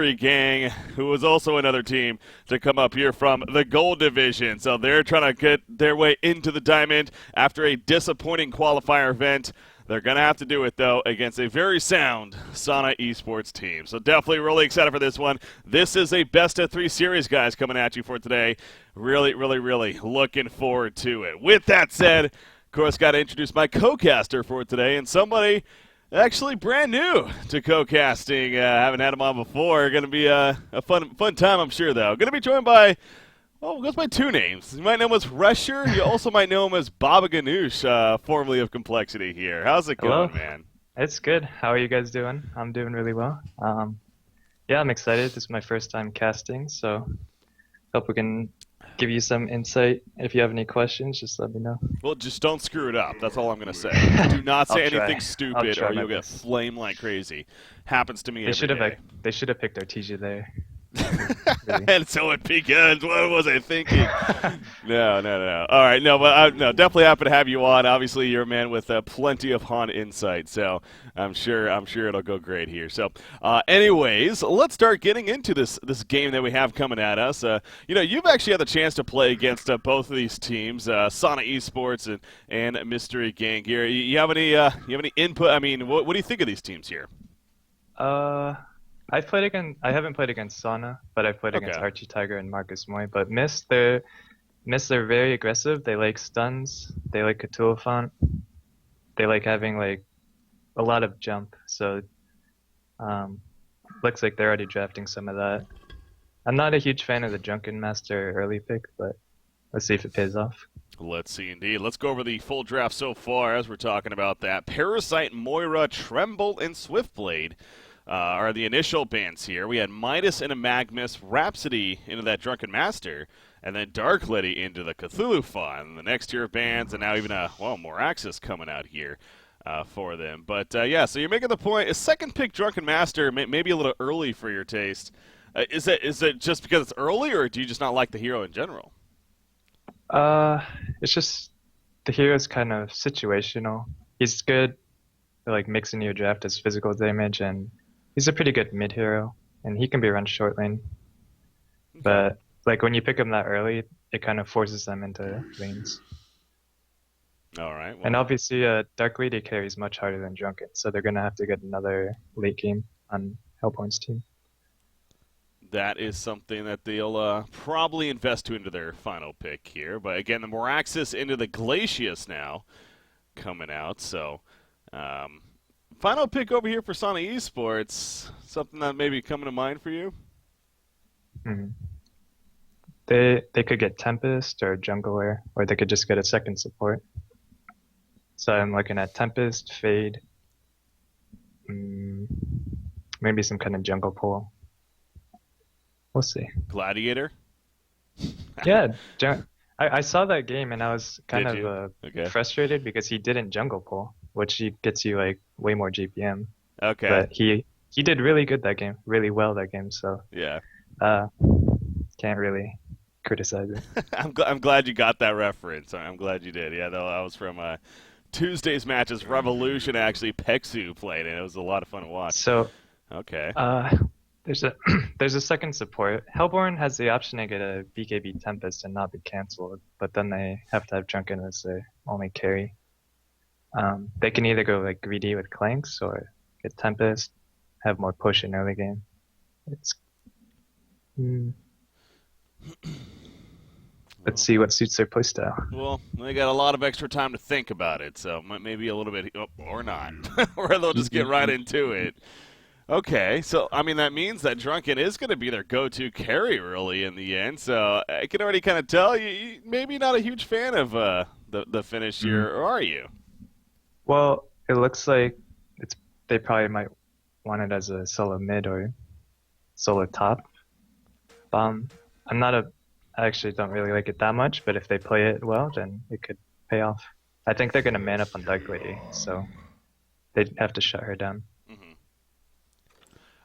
Gang, who was also another team to come up here from the Gold Division. So they're trying to get their way into the Diamond after a disappointing qualifier event. They're going to have to do it, though, against a very sound Sana Esports team. So definitely really excited for this one. This is a best-of-3 series, guys, coming at you for today. Really looking forward to it. With that said, of course, got to introduce my co-caster for today, and somebody actually brand new to co-casting. Haven't had him on before. Going to be a fun time, I'm sure, though. Going to be joined by, well, goes by two names. You might know him as Resher. You also might know him as Baba Ganoush, formerly of Complexity here. How's it going, man? It's good. How are you guys doing? I'm doing really well. Yeah, I'm excited. This is my first time casting, so hope we can give you some insight. If you have any questions, just let me know. Well, just don't screw it up. That's all I'm going to say. Do not say anything stupid or you'll get flamed like crazy. Happens to me every day. They should have picked Artesia there. And so it begins. What was I thinking? No. All right, no, but definitely happy to have you on. Obviously, you're a man with plenty of Han insight, so I'm sure it'll go great here. So, anyways, let's start getting into this game that we have coming at us. You've actually had the chance to play against both of these teams, Sana Esports and Mystery Gang here. You have any input? I mean, what do you think of these teams here? I haven't played against Sana, but I've played against Archie Tiger and Marcus Moy. But MysT, they're very aggressive. They like stuns. They like Cthulhu Font. They like having like a lot of jump. So looks like they're already drafting some of that. I'm not a huge fan of the Drunken Master early pick, but let's see if it pays off. Let's see, indeed. Let's go over the full draft so far as we're talking about that. Parasite, Moira, Tremble, and Swiftblade are the initial bans here. We had Midas and a Magmus, Rhapsody into that Drunken Master, and then Dark Lady into the Cthulhu Font. The next tier of bans, and now even Moraxis coming out here for them. But so you're making the point, a second pick Drunken Master, maybe a little early for your taste. Is it just because it's early, or do you just not like the hero in general? It's just the hero's kind of situational. He's good for like mixing your draft as physical damage, and he's a pretty good mid hero, and he can be run short lane. Okay. But like when you pick him that early, it kind of forces them into lanes. All right. Well, and obviously, Dark Lady carries much harder than Drunken, so they're gonna have to get another late game on Hellborn's team. That is something that they'll probably invest into their final pick here. But again, the Moraxis into the Glacius now coming out. So, final pick over here for Sana Esports. Something that may be coming to mind for you? Mm-hmm. They could get Tempest or Jungler, or they could just get a second support. So I'm looking at Tempest, Fade, maybe some kind of jungle pull. We'll see. Gladiator? Yeah, I saw that game and I was kind of frustrated because he didn't jungle pull, which gets you like way more GPM. Okay. But he did really good that game, really well that game. So yeah, can't really criticize it. I'm glad you got that reference. I'm glad you did. Yeah, though I was from Tuesday's matches. Revolution actually Pexu played, and it was a lot of fun to watch. So okay. There's a second support. Hellborn has the option to get a BKB Tempest and not be cancelled, but then they have to have Drunken as their only carry. They can either go like greedy with Clanks or get Tempest, have more push in early game. Let's see what suits their playstyle. Well, they got a lot of extra time to think about it, so maybe a little bit, or not, or they'll just get right into it. Okay, so, I mean, that means that Drunken is going to be their go-to carry early in the end, so I can already kind of tell you maybe not a huge fan of the finish here, or are you? Well, it looks like they probably might want it as a solo mid or solo top. I actually don't really like it that much, but if they play it well, then it could pay off. I think they're going to man up on Dark Lady, so they'd have to shut her down.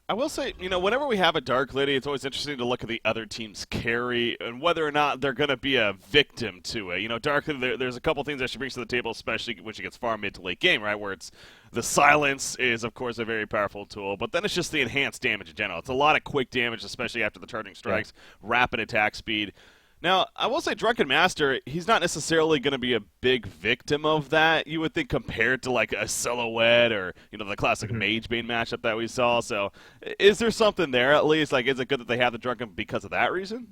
I will say, whenever we have a Dark Lady, it's always interesting to look at the other team's carry and whether or not they're going to be a victim to it. Dark Lady, there's a couple things that she brings to the table, especially when she gets far mid to late game, right, where it's The silence is, of course, a very powerful tool, but then it's just the enhanced damage in general. It's a lot of quick damage, especially after the charging strikes, rapid attack speed. Now, I will say Drunken Master, he's not necessarily going to be a big victim of that, you would think, compared to like a Silhouette or, the classic Mage Bane matchup that we saw. So is there something there at least? Like, is it good that they have the Drunken because of that reason?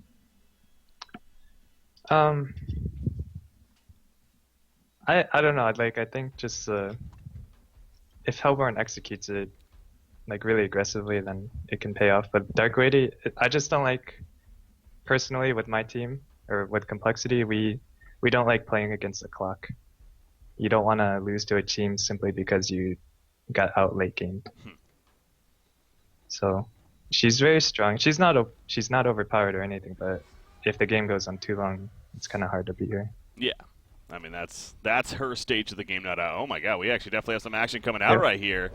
I don't know. Like, I think just if Hellborn executes it like really aggressively, then it can pay off. But Dark Lady, I just don't like. Personally, with my team or with Complexity, we don't like playing against the clock. You don't want to lose to a team simply because you got out late game. So she's very strong. She's not overpowered or anything, but if the game goes on too long, it's kind of hard to beat her. Yeah. I mean, that's her stage of the game now. Oh my god, we actually definitely have some action coming out right here.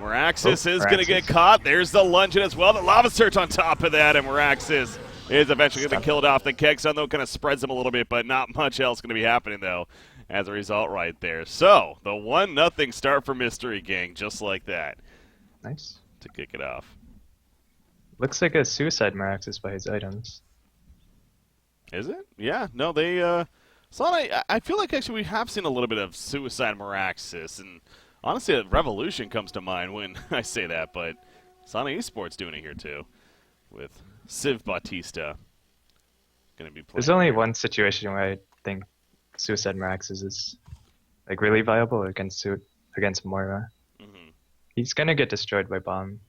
Meraxis is going to get caught. There's the Lungeon as well. The Lava Surge on top of that, and Meraxis is eventually going to be killed off. The Keg Stun, though, kind of spreads him a little bit, but not much else going to be happening, though, as a result right there. So, the 1-0 start for Mystery Gang, just like that. Nice. To kick it off. Looks like a Suicide Meraxis by his items. Is it? Yeah. No, they... Sana, I feel like actually we have seen a little bit of Suicide Meraxis, and honestly, Revolution comes to mind when I say that, but Sana Esports doing it here, too, with Civ Bautista going to be playing. There's only one situation where I think Suicide Meraxis is like really viable against Moira. He's going to get destroyed by Bomb.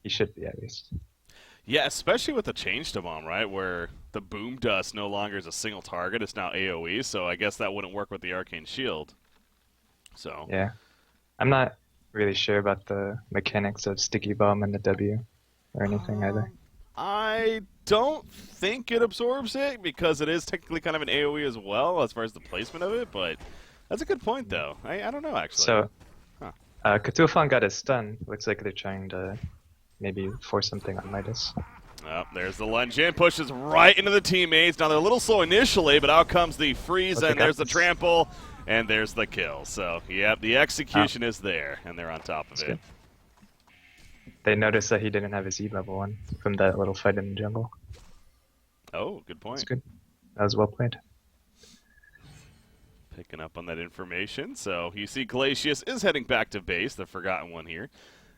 He should be, at least. Yeah, especially with the change to Bomb, right, where the Boom Dust no longer is a single target, it's now AoE, so I guess that wouldn't work with the Arcane Shield. So yeah. I'm not really sure about the mechanics of Sticky Bomb and the W or anything either. I don't think it absorbs it, because it is technically kind of an AoE as well, as far as the placement of it, but that's a good point, though. I don't know, actually. So, Cthulhu got his stun. Looks like they're trying to maybe force something on Midas. Oh, there's the lunge in, pushes right into the teammates. Now they're a little slow initially, but out comes the freeze, and there's the trample, and there's the kill. So, yep, the execution is there, and they're on top of it. Good. They noticed that he didn't have his E level 1 from that little fight in the jungle. Oh, good point. That's good. That was well played. Picking up on that information. So, you see Glacius is heading back to base, the forgotten one here.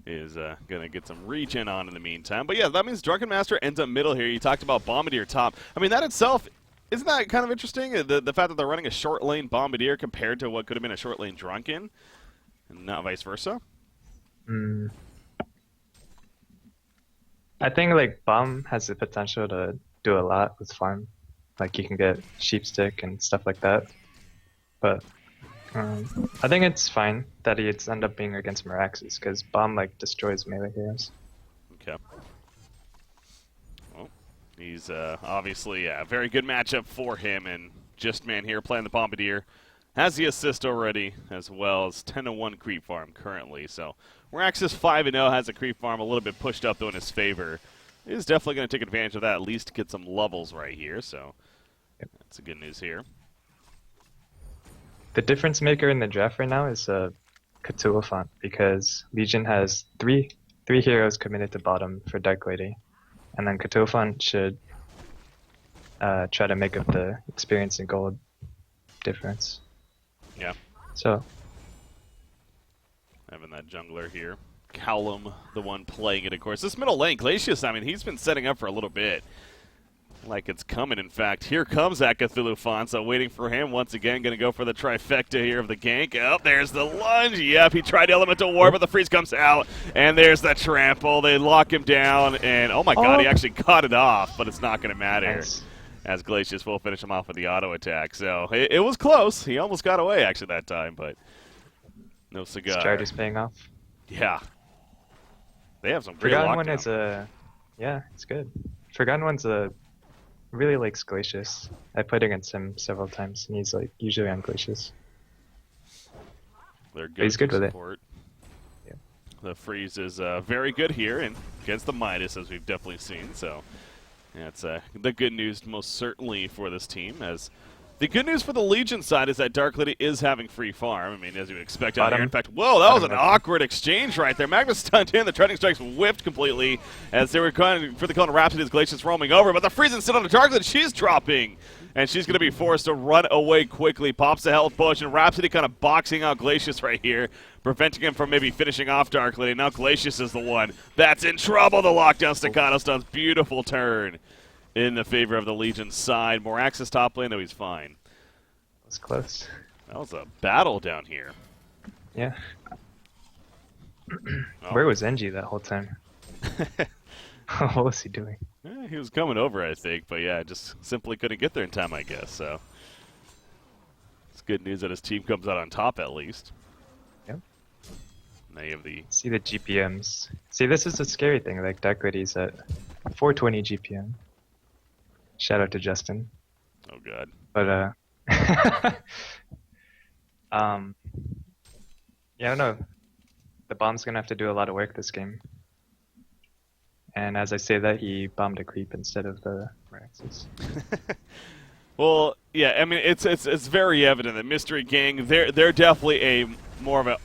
Is going to get some regen on in the meantime. But yeah, that means Drunken Master ends up middle here. You talked about Bombardier top. I mean, that itself, isn't that kind of interesting? The fact that they're running a short lane Bombardier compared to what could have been a short lane Drunken, and not vice versa? I think like Bomb has the potential to do a lot with farm. Like you can get Sheepstick and stuff like that. But I think it's fine that it's end up being against Meraxis, because Bomb like destroys melee heroes. Okay. Well, he's obviously a very good matchup for him, and Just Man here playing the Bombardier has the assist already, as well as 10-1 creep farm currently. So Meraxis 5-0 has a creep farm a little bit pushed up though in his favor. He's definitely going to take advantage of that, at least to get some levels right here. So that's the good news here. The difference maker in the draft right now is Cthulhu, because Legion has three heroes committed to bottom for Dark Lady, and then Cthulhu should try to make up the experience and gold difference. Yeah. So having that jungler here, Callum, the one playing it, of course. This middle lane, Glacius, I mean, he's been setting up for a little bit. Like it's coming, in fact. Here comes that Cthulhu Font, so waiting for him once again. Going to go for the trifecta here of the gank. Oh, there's the lunge. Yep, he tried Elemental War, but the freeze comes out. And there's the trample. They lock him down, and oh my god, he actually got it off, but it's not going to matter. Nice. As Glacius will finish him off with the auto attack. So it was close. He almost got away, actually, that time, but no cigar. Strategy's paying off. Yeah. They have some great Forgotten One lockdown. is yeah, it's good. Forgotten One's really likes Glacius. I played against him several times, and he's like usually on Glacius. They're good. He's good with support. Yeah. The freeze is very good here, and against the Midas, as we've definitely seen. So, yeah, it's the good news most certainly for this team, as Glacius is able to The good news for the Legion side is that Dark Lady is having free farm. I mean, as you would expect out Bottom. here. In fact, whoa, that was an Bottom. awkward exchange right there. Magnus stunned in. The Treading Strikes whiffed completely as they were going for the kill on Rhapsody's Glacius roaming over. But the Freezing still on the Dark Lady. She's dropping. And she's going to be forced to run away quickly. Pops the health push, and Rhapsody kind of boxing out Glacius right here, preventing him from maybe finishing off Dark Lady. Now Glacius is the one that's in trouble. The lockdown staccato stuns. Beautiful turn in the favor of the Legion side. Morax's top lane, though he's fine. Was close. That was a battle down here. Yeah. Oh. Where was NG that whole time? What was he doing? Yeah, he was coming over, I think, but yeah, just simply couldn't get there in time, I guess. So it's good news that his team comes out on top at least. Yep. Now you have the See the GPMs. See, this is the scary thing. Like Dark Lady's at 420 GPM. Shout out to Justin. oh god. But yeah, I don't know. The bomb's gonna have to do a lot of work this game. And as I say that, he bombed a creep instead of the Morax's. Well, yeah, I mean it's very evident that Mystery Gang they're definitely a more of a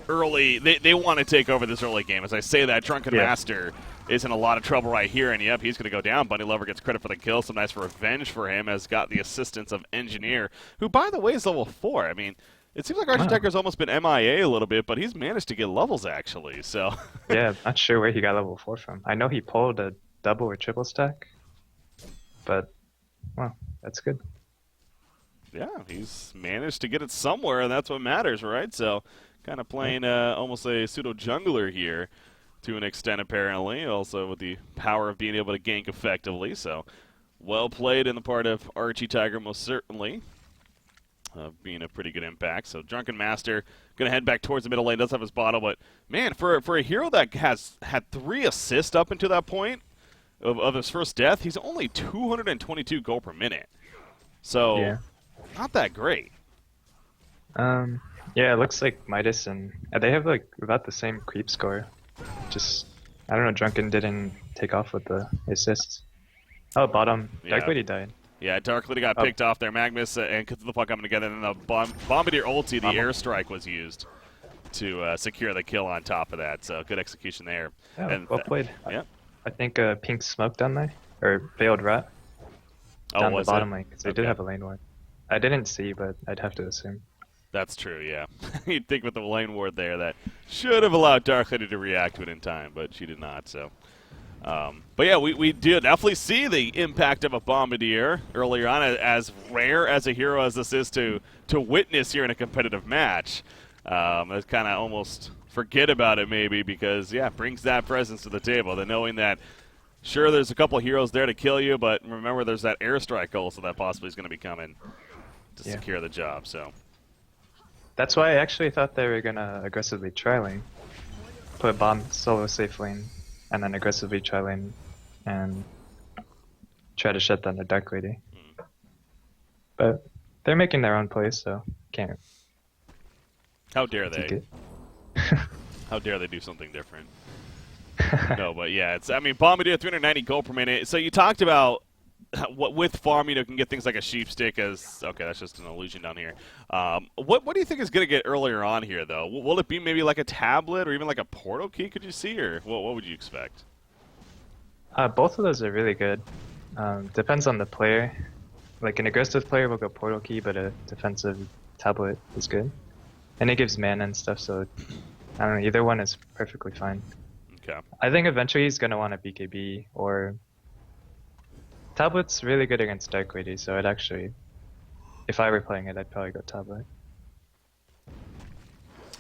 early they want to take over this early game. As I say that, Drunken Master is in a lot of trouble right here, and yep, he's going to go down. Bunny Lover gets credit for the kill. Some nice revenge for him, has got the assistance of Engineer, who, by the way, is level 4. I mean, it seems like Architector's almost been MIA a little bit, but he's managed to get levels, actually, so. Yeah, not sure where he got level 4 from. I know he pulled a double or triple stack, but, well, that's good. Yeah, he's managed to get it somewhere, and that's what matters, right? So, kind of playing almost a pseudo-jungler here. To an extent, apparently, also with the power of being able to gank effectively. So, well played in the part of Archie Tiger, most certainly, being a pretty good impact. So, Drunken Master going to head back towards the middle lane, does have his bottle, but man, for a hero that has had 3 assists up until that point of his first death, he's only 222 gold per minute. So, Yeah. not that great. Yeah, it looks like Midas and they have like about the same creep score. Just, I don't know, Drunken didn't take off with the assists. Oh, bottom. Dark Lady died. Yeah, Dark Lady got picked off there. Magnus and Cthulhu coming together, and then the Bombardier ulti, the airstrike was used to secure the kill on top of that. So good execution there. Yeah, and well played. Yeah. I think Pink Smoke down there, or Veiled Rat down the bottom lane, because they did have a lane ward. I didn't see, but I'd have to assume. That's true, yeah. You'd think with the lane ward there that should have allowed Dark Lady to react to it in time, but she did not, so. But yeah, we do definitely see the impact of a Bombardier earlier on, as rare as a hero as this is to witness here in a competitive match. Let's kind of almost forget about it maybe because, yeah, it brings that presence to the table. The knowing that, sure, there's a couple heroes there to kill you, but remember there's that airstrike also that possibly is going to be coming to secure the job, so. That's why I actually thought they were gonna aggressively try lane, put bomb solo safe lane, and then aggressively try lane, and try to shut down the Dark Lady. But they're making their own plays, so can't. How dare take they? it. How dare they do something different? No, but yeah, it's. I mean, Bombardier 390 gold per minute. So you talked about what with farm, can get things like a sheep stick as okay. That's just an illusion down here. What do you think is going to get earlier on here though? Will it be maybe like a tablet or even like a portal key? Could you see, or what would you expect? Both of those are really good. Depends on the player. Like an aggressive player will go portal key, but a defensive tablet is good, and it gives mana and stuff. So I don't know. Either one is perfectly fine. Okay. I think eventually he's gonna want a BKB or. Tablet's really good against Dark Lady, so I'd actually, if I were playing it, I'd probably go tablet.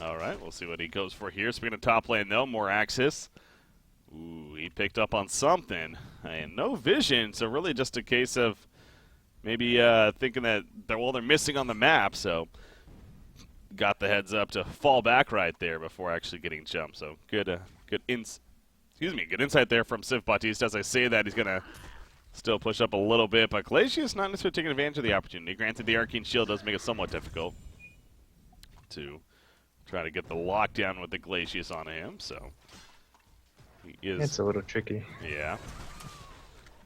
All right, we'll see what he goes for here. Speaking of top lane, though, more Axis. Ooh, he picked up on something. And no vision, so really just a case of maybe thinking that they're missing on the map, so got the heads up to fall back right there before actually getting jumped. So good insight there from Civ Bautista. As I say that, he's going to still push up a little bit, but Glacius not necessarily taking advantage of the opportunity. Granted, the Arcane Shield does make it somewhat difficult to try to get the lockdown with the Glacius on him, so he is... It's a little tricky. Yeah.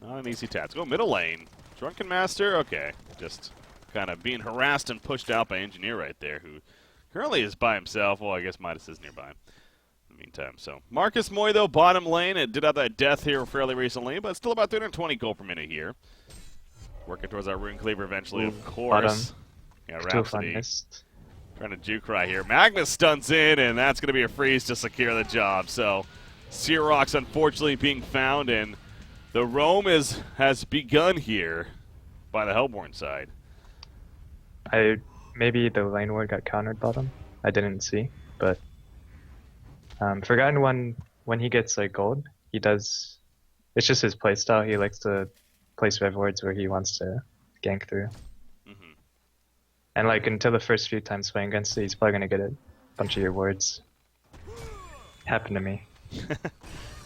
Not an easy task. Go middle lane. Drunken Master, okay. Just kind of being harassed and pushed out by Engineer right there, who currently is by himself. Well, I guess Midas is nearby in the meantime. So Marcus Moy, though, bottom lane. It did have that death here fairly recently, but still about 320 gold per minute here. Working towards our Rune Cleaver eventually, of course. Yeah, Rhapsody trying to juke right here. Magnus stuns in, and that's going to be a freeze to secure the job. So Searox unfortunately being found, and the roam has begun here by the Hellborn side. Maybe the lane ward got countered bottom. I didn't see, but Forgotten One, when he gets like gold, he does. It's just his playstyle. He likes to place rev wards where he wants to gank through. Mm-hmm. And like until the first few times playing against it, he's probably gonna get a bunch of your wards. Happened to me.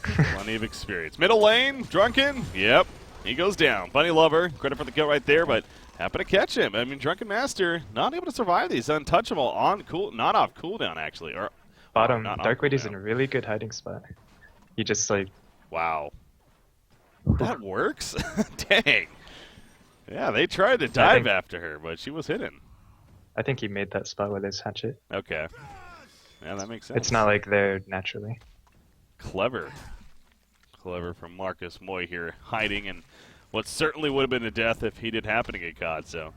Plenty of experience. Middle lane, Drunken. Yep, he goes down. Bunny Lover, credit for the kill right there, but happen to catch him. I mean, Drunken Master not able to survive these. Untouchable on not off cooldown actually. Or bottom, Dark Lady's in a really good hiding spot. He just like. Wow. That works? Dang. Yeah, they tried to dive after her, but she was hidden. I think he made that spot with his hatchet. Okay. Yeah, that makes sense. It's not like they're naturally. Clever. Clever from Marcus Moy here, hiding in what certainly would have been a death if he did happen to get caught, so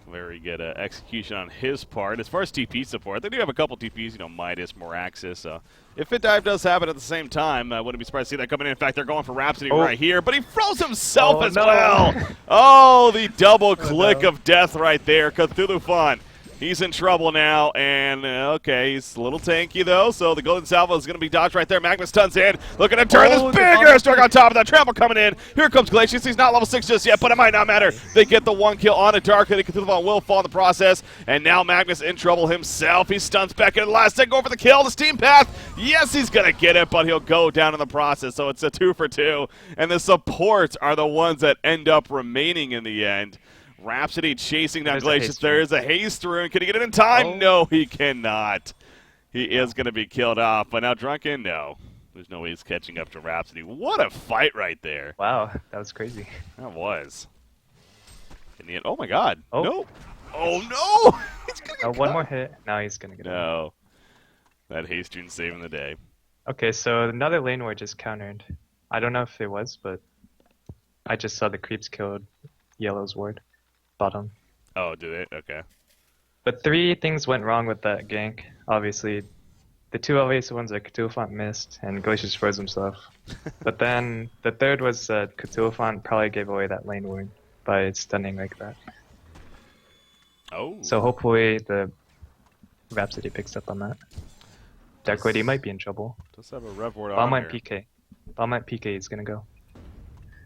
very good execution on his part. As far as TP support, they do have a couple TPs, you know, Midas, Moraxis. If Fit Dive does happen at the same time, I wouldn't be surprised to see that coming in. In fact, they're going for Rhapsody right here, but he froze himself as well. Oh, the double click of death right there. Cthulhu Fun. He's in trouble now, and okay, he's a little tanky though, so the Golden Salvo is going to be dodged right there. Magnus stuns in, looking to turn this big airstrike on top of that. Trample coming in. Here comes Glacius. He's not level 6 just yet, but it might not matter. They get the one kill on a Dark Lady. Cthulhu will fall in the process, and now Magnus in trouble himself. He stuns back in the last second, go for the kill. The Steam Path, yes, he's going to get it, but he'll go down in the process, so it's a 2 for 2, and the supports are the ones that end up remaining in the end. Rhapsody chasing down Glacius. There is a haste rune. Can he get it in time? Oh. No, he cannot. He is going to be killed off. But now Drunken, no. There's no way he's catching up to Rhapsody. What a fight right there. Wow, that was crazy. That was. In the end, oh my God. Oh. No. Oh no! He's gonna one more hit. Now he's going to get it. No. That haste rune saving the day. Okay, so another lane ward just countered. I don't know if it was, but I just saw the creeps killed Yellow's ward. Bottom. Oh, did it? Okay. But 3 things went wrong with that gank. Obviously, the 2 obvious ones are Cthulhu missed and Glacius froze himself. But then the third was Cthulhu probably gave away that lane ward by stunning like that. Oh. So hopefully the Rhapsody picks up on that. Dark Lady might be in trouble. Does have a rev ward on Bomb here. PK. Bomb PK is gonna go.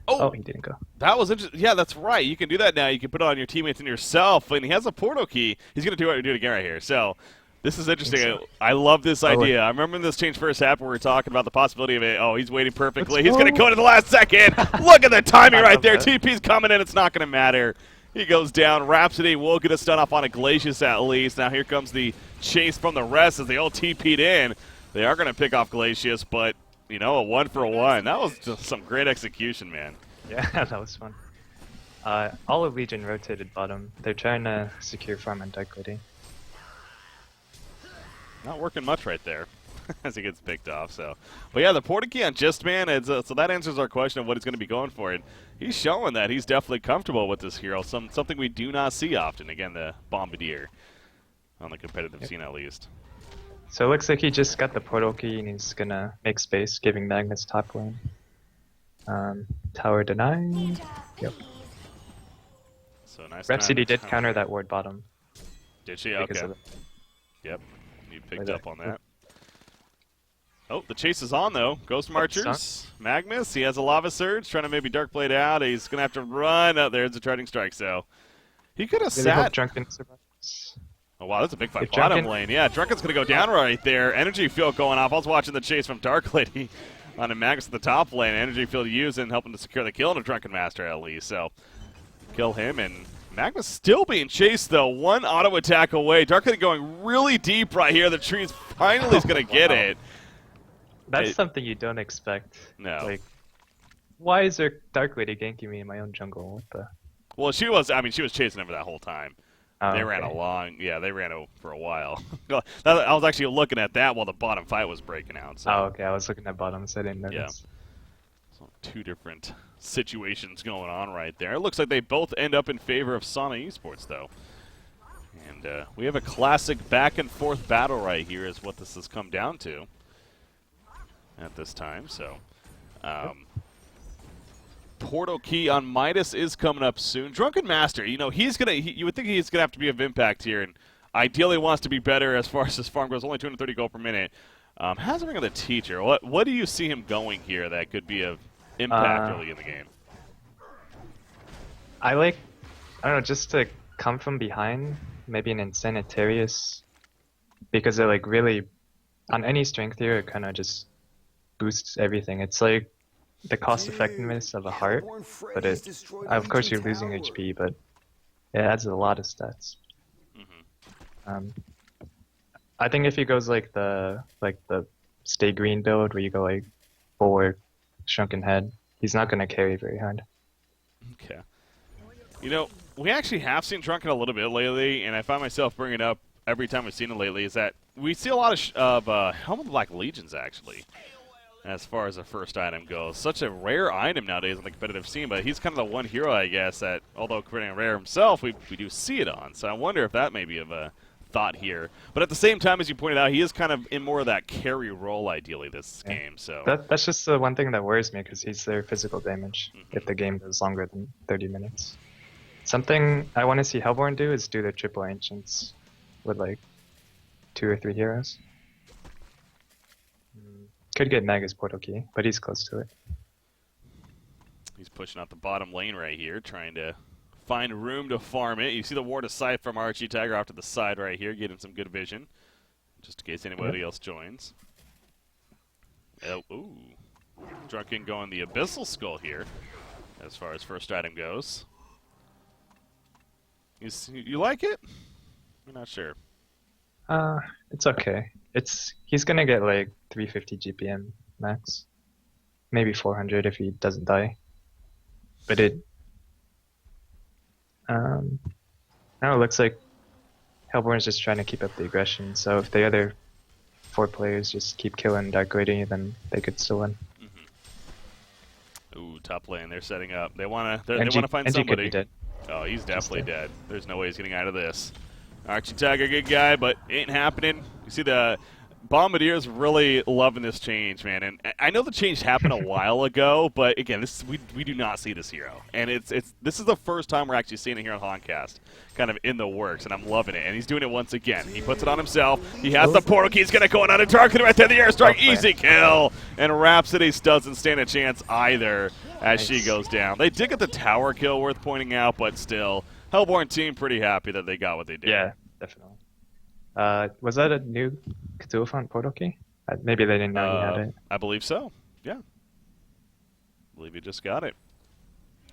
Oh, he didn't go. That was interesting. Yeah, that's right. You can do that now. You can put it on your teammates and yourself, and he has a portal key. He's going to do it again right here. So this is interesting. I love this idea. I remember when this change first happened, we were talking about the possibility of it. Oh, he's waiting perfectly. He's going to go to the last second. Look at the timing right there. TP's coming in. It's not going to matter. He goes down. Rhapsody will get a stun off on a Glacius at least. Now here comes the chase from the rest as they all TP'd in. They are going to pick off Glacius, but you know, a 1-for-1. That was just some great execution, man. Yeah, that was fun. All of Legion rotated bottom. They're trying to secure farm on Dark Lady. Not working much right there as he gets picked off. So, but yeah, the porta key on Just Man. So that answers our question of what he's going to be going for. And he's showing that he's definitely comfortable with this hero. Something we do not see often. Again, the Bombardier on the competitive scene at least. So it looks like he just got the portal key and he's gonna make space, giving Magnus top lane. Tower denied. Yep. So nice. Rhapsody did counter that ward bottom. Did she? Okay. Yep. You picked up on that. Oh, the chase is on though. Ghost Marchers. Magnus, he has a Lava Surge, trying to maybe Dark Blade out. He's gonna have to run. Oh, there's a Charging Strike. So he could have sat. Drunken survives. Oh wow, that's a big fight. Bottom lane. Yeah, Drunken's going to go down right there. Energy field going off. I was watching the chase from Dark Lady on a Magnus at the top lane. Energy field using, helping to secure the kill on a Drunken Master at least. So kill him, and Magnus still being chased though. One auto attack away. Dark Lady going really deep right here. The tree's finally going to get it. That's something you don't expect. No. Like, why is there Dark Lady ganking me in my own jungle? What the? Well, she was. I mean, she was chasing him for that whole time. Oh, They ran okay. a long. Yeah, they ran for a while. I was actually looking at that while the bottom fight was breaking out. So Oh, okay. I was looking at bottom, so I didn't yeah, notice. so two different situations going on right there. It looks like they both end up in favor of Sana Esports, though. And we have a classic back and forth battle right here, is what this has come down to at this time. So. Portal key on Midas is coming up soon. Drunken Master, you know, you would think he's gonna have to be of impact here, and ideally wants to be better as far as his farm goes. Only 230 gold per minute. Has a ring of the teacher. What do you see him going here that could be of impact early in the game? I don't know, just to come from behind, maybe an Insanitarius, because it like really, on any strength here, it kind of just boosts everything. It's like the cost effectiveness of a heart, but of course you're losing HP, but it adds a lot of stats. I think if he goes like the stay green build where you go like bulwark, shrunken head, he's not gonna carry very hard. Okay. You know, we actually have seen Drunken a little bit lately, and I find myself bringing it up every time we've seen it lately, is that we see a lot of Helm of the Black Legions, actually, as far as the first item goes. Such a rare item nowadays on the competitive scene, but he's kind of the one hero, I guess, that, although creating rare himself, we do see it on. So I wonder if that may be of a thought here. But at the same time, as you pointed out, he is kind of in more of that carry role, ideally, this game. So that's just the one thing that worries me, because he's their physical damage if the game goes longer than 30 minutes. Something I want to see Hellborn do is do the triple ancients with like 2 or 3 heroes. Could get Magus Portal Key, but he's close to it. He's pushing out the bottom lane right here, trying to find room to farm it. You see the ward of sight from Archie Tiger off to the side right here, getting some good vision, just in case anybody else joins. Ooh. Drunken going the Abyssal Skull here, as far as first item goes. You like it? I'm not sure. It's okay. He's gonna get like 350 GPM max, maybe 400 if he doesn't die. But now it looks like Hellborn's just trying to keep up the aggression. So if the other 4 players just keep killing Dark Lady, then they could still win. Ooh, top lane, they're setting up. They wanna find somebody. Could be dead. Oh, he's definitely dead. There's no way he's getting out of this. Archie Tiger, good guy, but ain't happening. You see the Bombardier's really loving this change, man. And I know the change happened a while ago, but again, we do not see this hero. And this is the first time we're actually seeing it here on Honcast, kind of in the works, and I'm loving it. And he's doing it once again. He puts it on himself. He has the portal key. He's going to go on a target right there, the airstrike. Easy kill. And Rhapsody doesn't stand a chance either as she goes down. They did get the tower kill, worth pointing out, but still, Hellborn team pretty happy that they got what they did. Yeah, definitely. Was that a new Cthulhu Font portal key? Maybe they didn't know he had it. I believe so. Yeah. I believe he just got it.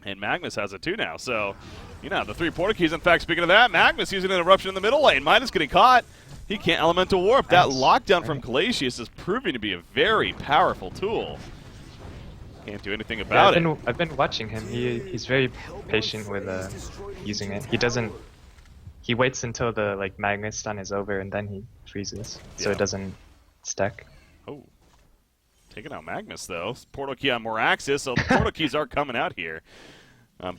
And Magnus has it too now. So, you know, the 3 portal keys. In fact, speaking of that, Magnus using an eruption in the middle lane. Midas getting caught. He can't elemental warp. That lockdown from Glacius is proving to be a very powerful tool. Can't do anything about it. I've been watching him. He's very patient with using it. He waits until the Magnus stun is over and then he freezes, so it doesn't stack. Oh, taking out Magnus though. Portal key on Moraxis, so the portal keys are coming out here.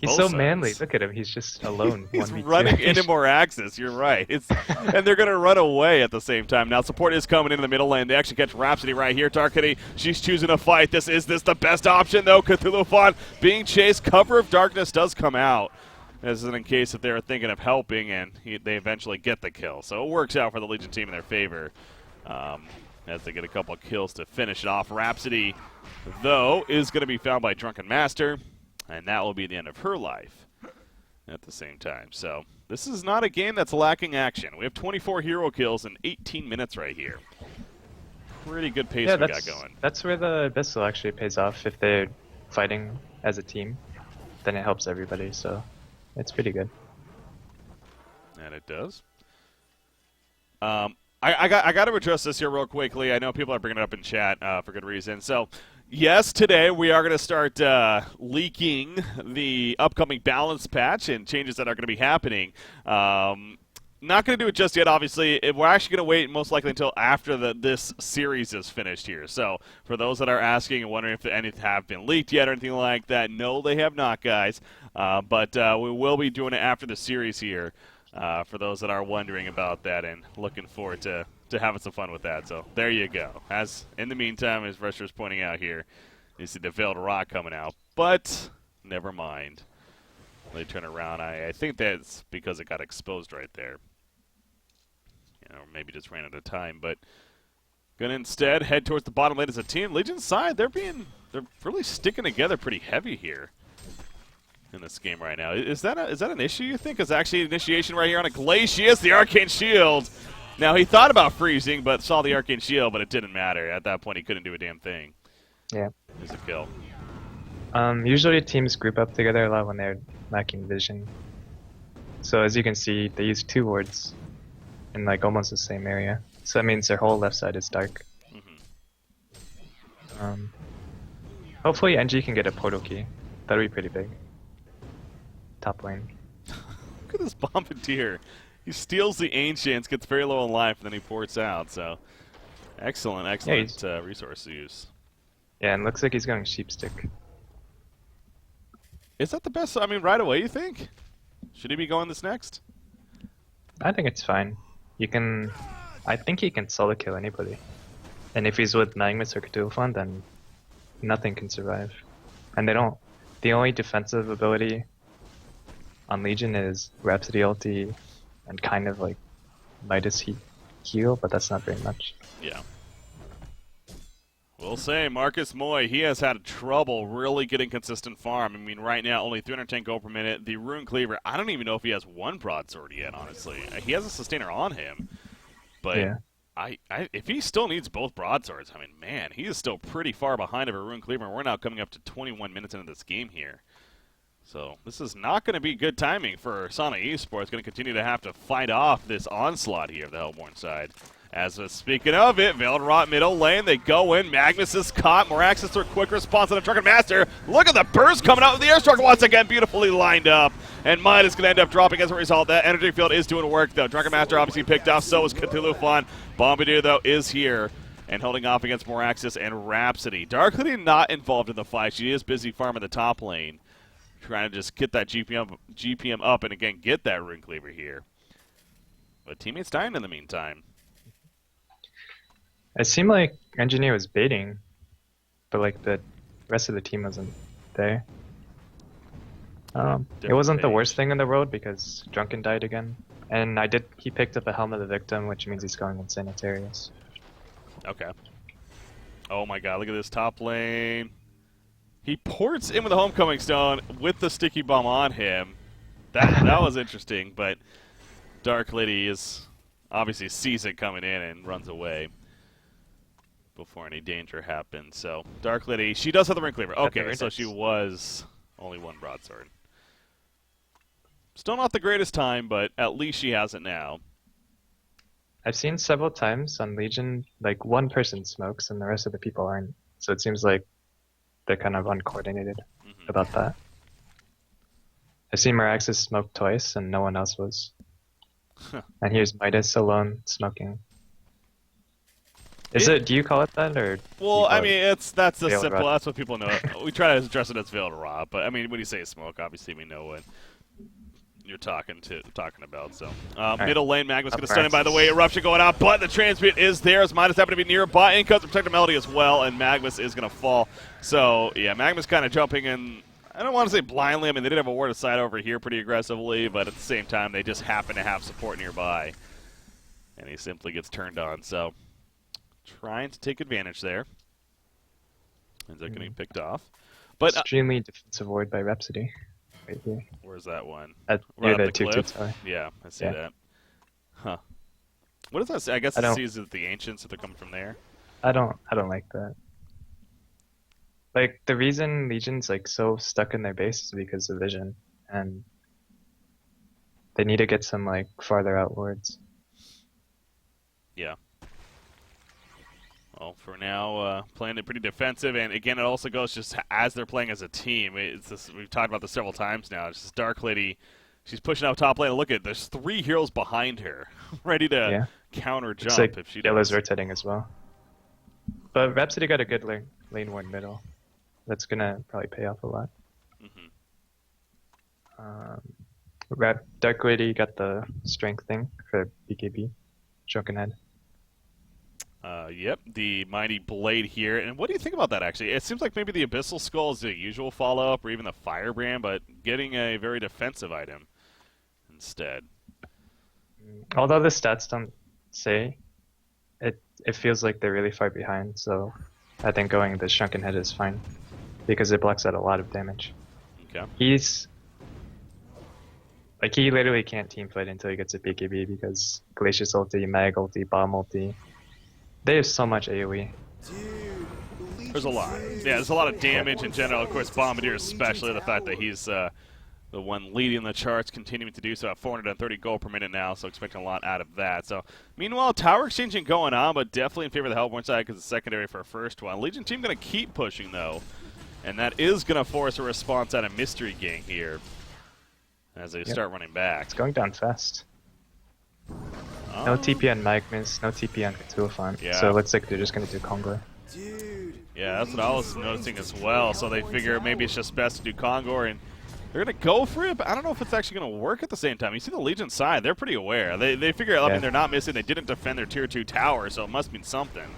He's so manly. Look at him. He's just alone. He's running into Moraxis. You're right. And they're going to run away at the same time. Now support is coming into the middle lane. They actually catch Rhapsody right here. Darkity, she's choosing to fight. Is this the best option though? Cthulhu Font being chased. Cover of Darkness does come out. This is in case if they were thinking of helping, and they eventually get the kill. So it works out for the Legion team in their favor as they get a couple of kills to finish it off. Rhapsody, though, is going to be found by Drunken Master, and that will be the end of her life at the same time. So this is not a game that's lacking action. We have 24 hero kills in 18 minutes right here. Pretty good pace we got going. That's where the Abyssal actually pays off. If they're fighting as a team, then it helps everybody, so it's pretty good. And it does. I got to address this here real quickly. I know people are bringing it up in chat for good reason. So, Yes, today we are going to start leaking the upcoming balance patch and changes that are going to be happening. Not going to do it just yet, obviously. We're actually going to wait most likely until after this series is finished here. So, for those that are asking and wondering if any have been leaked yet or anything like that, no, they have not, guys. But we will be doing it after the series here. For those that are wondering about that and looking forward to having some fun with that. So there you go. As in the meantime, as Rusher is pointing out here, you see the Veiled Rock coming out. But never mind. They turn around. I think that's because it got exposed right there. Or maybe just ran out of time. But gonna instead head towards the bottom lane as a team. Legion's side, they're really sticking together pretty heavy here in this game right now. Is that an issue, you think? Is actually initiation right here on a Glacius, the Arcane Shield. Now, he thought about freezing, but saw the Arcane Shield, but it didn't matter. At that point, he couldn't do a damn thing. Yeah. There's a kill. Usually teams group up together a lot when they're lacking vision. So as you can see, they use 2 wards in like almost the same area. So that means their whole left side is dark. Hopefully NG can get a portal key. That'll be pretty big. Top lane. Look at this Bombardier. He steals the Ancients, gets very low on life, and then he ports out. So, excellent resource use. Yeah, and looks like he's going Sheepstick. Is that the best? I mean, right away, you think? Should he be going this next? I think it's fine. I think he can solo kill anybody. And if he's with Magnus or Cthulhu, then nothing can survive. And the only defensive ability on Legion is Rhapsody ulti and kind of like Midas heal, but that's not very much. Yeah. We'll say Marcus Moy, he has had trouble really getting consistent farm. I mean, right now, only 310 gold per minute. The Rune Cleaver, I don't even know if he has 1 broadsword yet, honestly. He has a sustainer on him. But yeah. If he still needs both broadswords, I mean, man, he is still pretty far behind of a Rune Cleaver, and we're now coming up to 21 minutes into this game here. So this is not going to be good timing for Sana Esports. Going to continue to have to fight off this onslaught here of the Hellborn side. As speaking of it, Veiled Rot middle lane, they go in. Magnus is caught. Moraxis for a quick response on the Drunken Master. Look at the burst coming out with the Airstruck once again, beautifully lined up. And Might is going to end up dropping as a result. That energy field is doing work, though. Drunken Master obviously picked off, so is Cthulhu Fawn. Bombardier, though, is here and holding off against Moraxis and Rhapsody. Dark Lady not involved in the fight. She is busy farming the top lane, trying to just get that GPM up and, again, get that Rune Cleaver here. But teammates dying in the meantime. It seemed like Engineer was baiting, but like the rest of the team wasn't there. It wasn't the worst thing in the world because Drunken died again. And he picked up a Helm of the Victim, which means he's going in Sanitarius. Okay. Oh my god, look at this top lane. He ports in with the Homecoming Stone with the Sticky Bomb on him. That was interesting, but Dark Lady is obviously sees it coming in and runs away before any danger happens. So, Dark Lady, she does have the Rune Cleaver. Okay, so she was only 1 broadsword. Still not the greatest time, but at least she has it now. I've seen several times on Legion, like 1 person smokes and the rest of the people aren't. So it seems like they're kind of uncoordinated about that. I've seen Meraxis smoke twice and no one else was. And here's Midas alone smoking. Do you call it that, or? Well, I mean, that's the simple. Rot? That's what people know. We try to address it as Veiled Rot, but I mean, when you say smoke, obviously we know what you're talking about. So, middle lane, Magnus going to stun him. By the way, eruption going out, but the transmute is there. As Midas happen to be nearby, and comes to protect the Melody as well, and Magnus is going to fall. So, yeah, Magnus kind of jumping in. I don't want to say blindly. I mean, they did have a ward of sight over here pretty aggressively, but at the same time, they just happen to have support nearby, and he simply gets turned on. So, trying to take advantage there. Ends up getting picked off. But extremely defensive ward by Rhapsody. Right here. Where's that one? Near the cliff? tower. Yeah, I see that. Huh. What does that say? I guess it sees that the Ancients, if they're coming from there. I don't like that. Like, the reason Legion's like so stuck in their base is because of vision, and they need to get some like farther out wards. Yeah. Well, for now, playing it pretty defensive, and again, it also goes just as they're playing as a team. It's this, we've talked about this several times now. It's just Dark Lady. She's pushing out top lane. Look at it. There's 3 heroes behind her, ready to counter jump like if she Yellow's does. rotating as well. But Rhapsody got a good lane ward middle. That's gonna probably pay off a lot. Dark Lady got the strength thing for BKB. Drunken Head. Yep, the Mighty Blade here. And what do you think about that, actually? It seems like maybe the Abyssal Skull is the usual follow-up, or even the Firebrand, but getting a very defensive item instead. Although the stats don't say, it feels like they're really far behind, so I think going the Shrunken Head is fine, because it blocks out a lot of damage. Okay. He literally can't teamfight until he gets a BKB, because Glacius ulti, Mag ulti, Bomb ulti, they have so much AoE. There's a lot. Yeah, there's a lot of damage in general. Of course, Bombardier especially, the fact that he's the one leading the charts, continuing to do so at 430 gold per minute now, so expecting a lot out of that. So, meanwhile, tower exchanging going on, but definitely in favor of the Hellborn side because it's secondary for a first one. Legion team going to keep pushing, though, and that is going to force a response out of Mystery Gang here as they start running back. It's going down fast. No TP on Magnus, no TP on Cthulhu. Yeah. So it looks like they're just going to do Kongor. Yeah, that's what I was noticing as well. So they figure maybe it's just best to do Kongor, and they're going to go for it, but I don't know if it's actually going to work at the same time. You see the Legion side, they're pretty aware. They figure, I mean, they're not missing. They didn't defend their tier 2 tower, so it must mean something.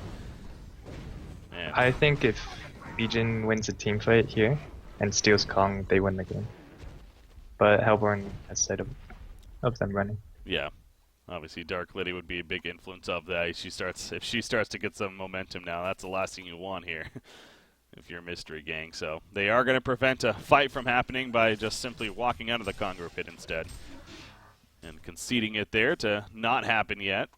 Man. I think if Legion wins a team fight here and steals Kong, they win the game. But Hellborn has sight of them running. Yeah. Obviously, Dark Lady would be a big influence of that. If she starts to get some momentum now, that's the last thing you want here if you're a Mystery Gang. So they are going to prevent a fight from happening by just simply walking out of the Congo pit instead and conceding it there to not happen yet.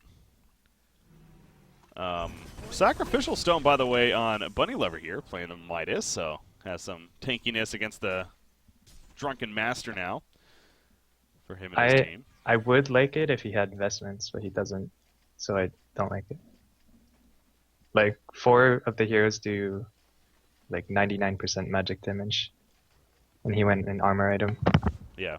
Sacrificial Stone, by the way, on Bunny Lever here, playing the Midas, so has some tankiness against the Drunken Master now for him and his team. I would like it if he had investments, but he doesn't, so I don't like it. Like, 4 of the heroes do like 99% magic damage, and he went an armor item. Yeah.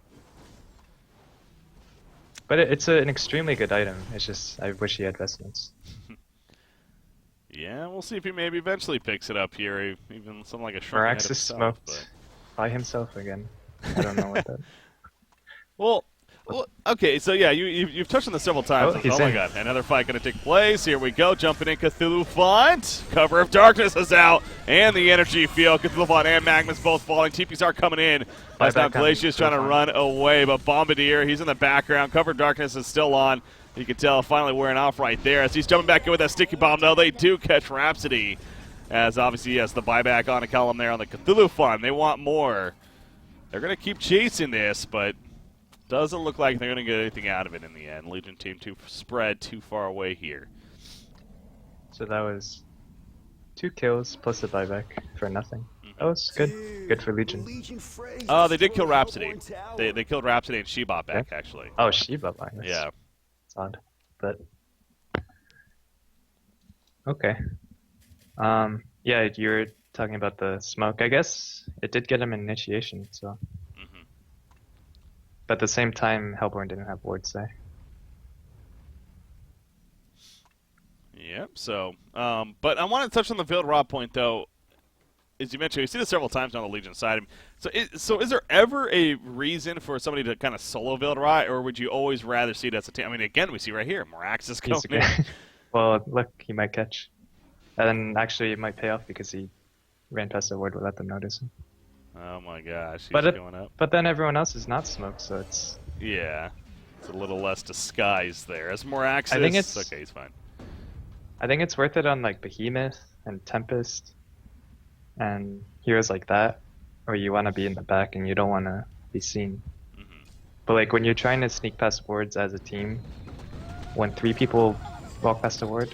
But it's an extremely good item, it's just, I wish he had investments. Yeah, we'll see if he maybe eventually picks it up here, even something like a Shrunken Head Meraxes himself, smoked but by himself again. I don't know what that... Well, okay, so yeah, you've touched on this several times. Oh, my god, another fight going to take place. Here we go, jumping in Cthulhu Font. Cover of Darkness is out, and the energy field. Cthulhu Font and Magnus both falling. TPs are coming in. That's now Glacius trying to run away, but Bombardier, he's in the background. Cover of Darkness is still on. You can tell finally wearing off right there as he's jumping back in with that sticky bomb. No, they do catch Rhapsody, as obviously he has the buyback on a column there on the Cthulhu Font. They want more. They're going to keep chasing this, but doesn't look like they're going to get anything out of it in the end. Legion team spread too far away here. So that was 2 kills plus a buyback for nothing. That was good. Good for Legion. They did kill Rhapsody. They killed Rhapsody and she bought back, actually. Oh, she bought back. Yeah. It's odd. But... Okay. Yeah, you were talking about the smoke. I guess it did get him an initiation, so... But at the same time, Hellborn didn't have ward say. Yep, so... but I want to touch on the Veiled Rod point, though. As you mentioned, we see this several times on the Legion side. So is there ever a reason for somebody to kind of solo Veiled Rod, or would you always rather see it as a team? I mean, again, we see right here, Meraxes going in. Well, look, he might catch. And actually, it might pay off because he ran past the ward without them noticing. Oh my gosh, he's going up. But then everyone else is not smoked, so it's... Yeah, it's a little less disguised there. As Meraxes, I think it's... Okay, he's fine. I think it's worth it on, like, Behemoth and Tempest and heroes like that, where you want to be in the back and you don't want to be seen. But, like, when you're trying to sneak past wards as a team, when 3 people walk past a ward,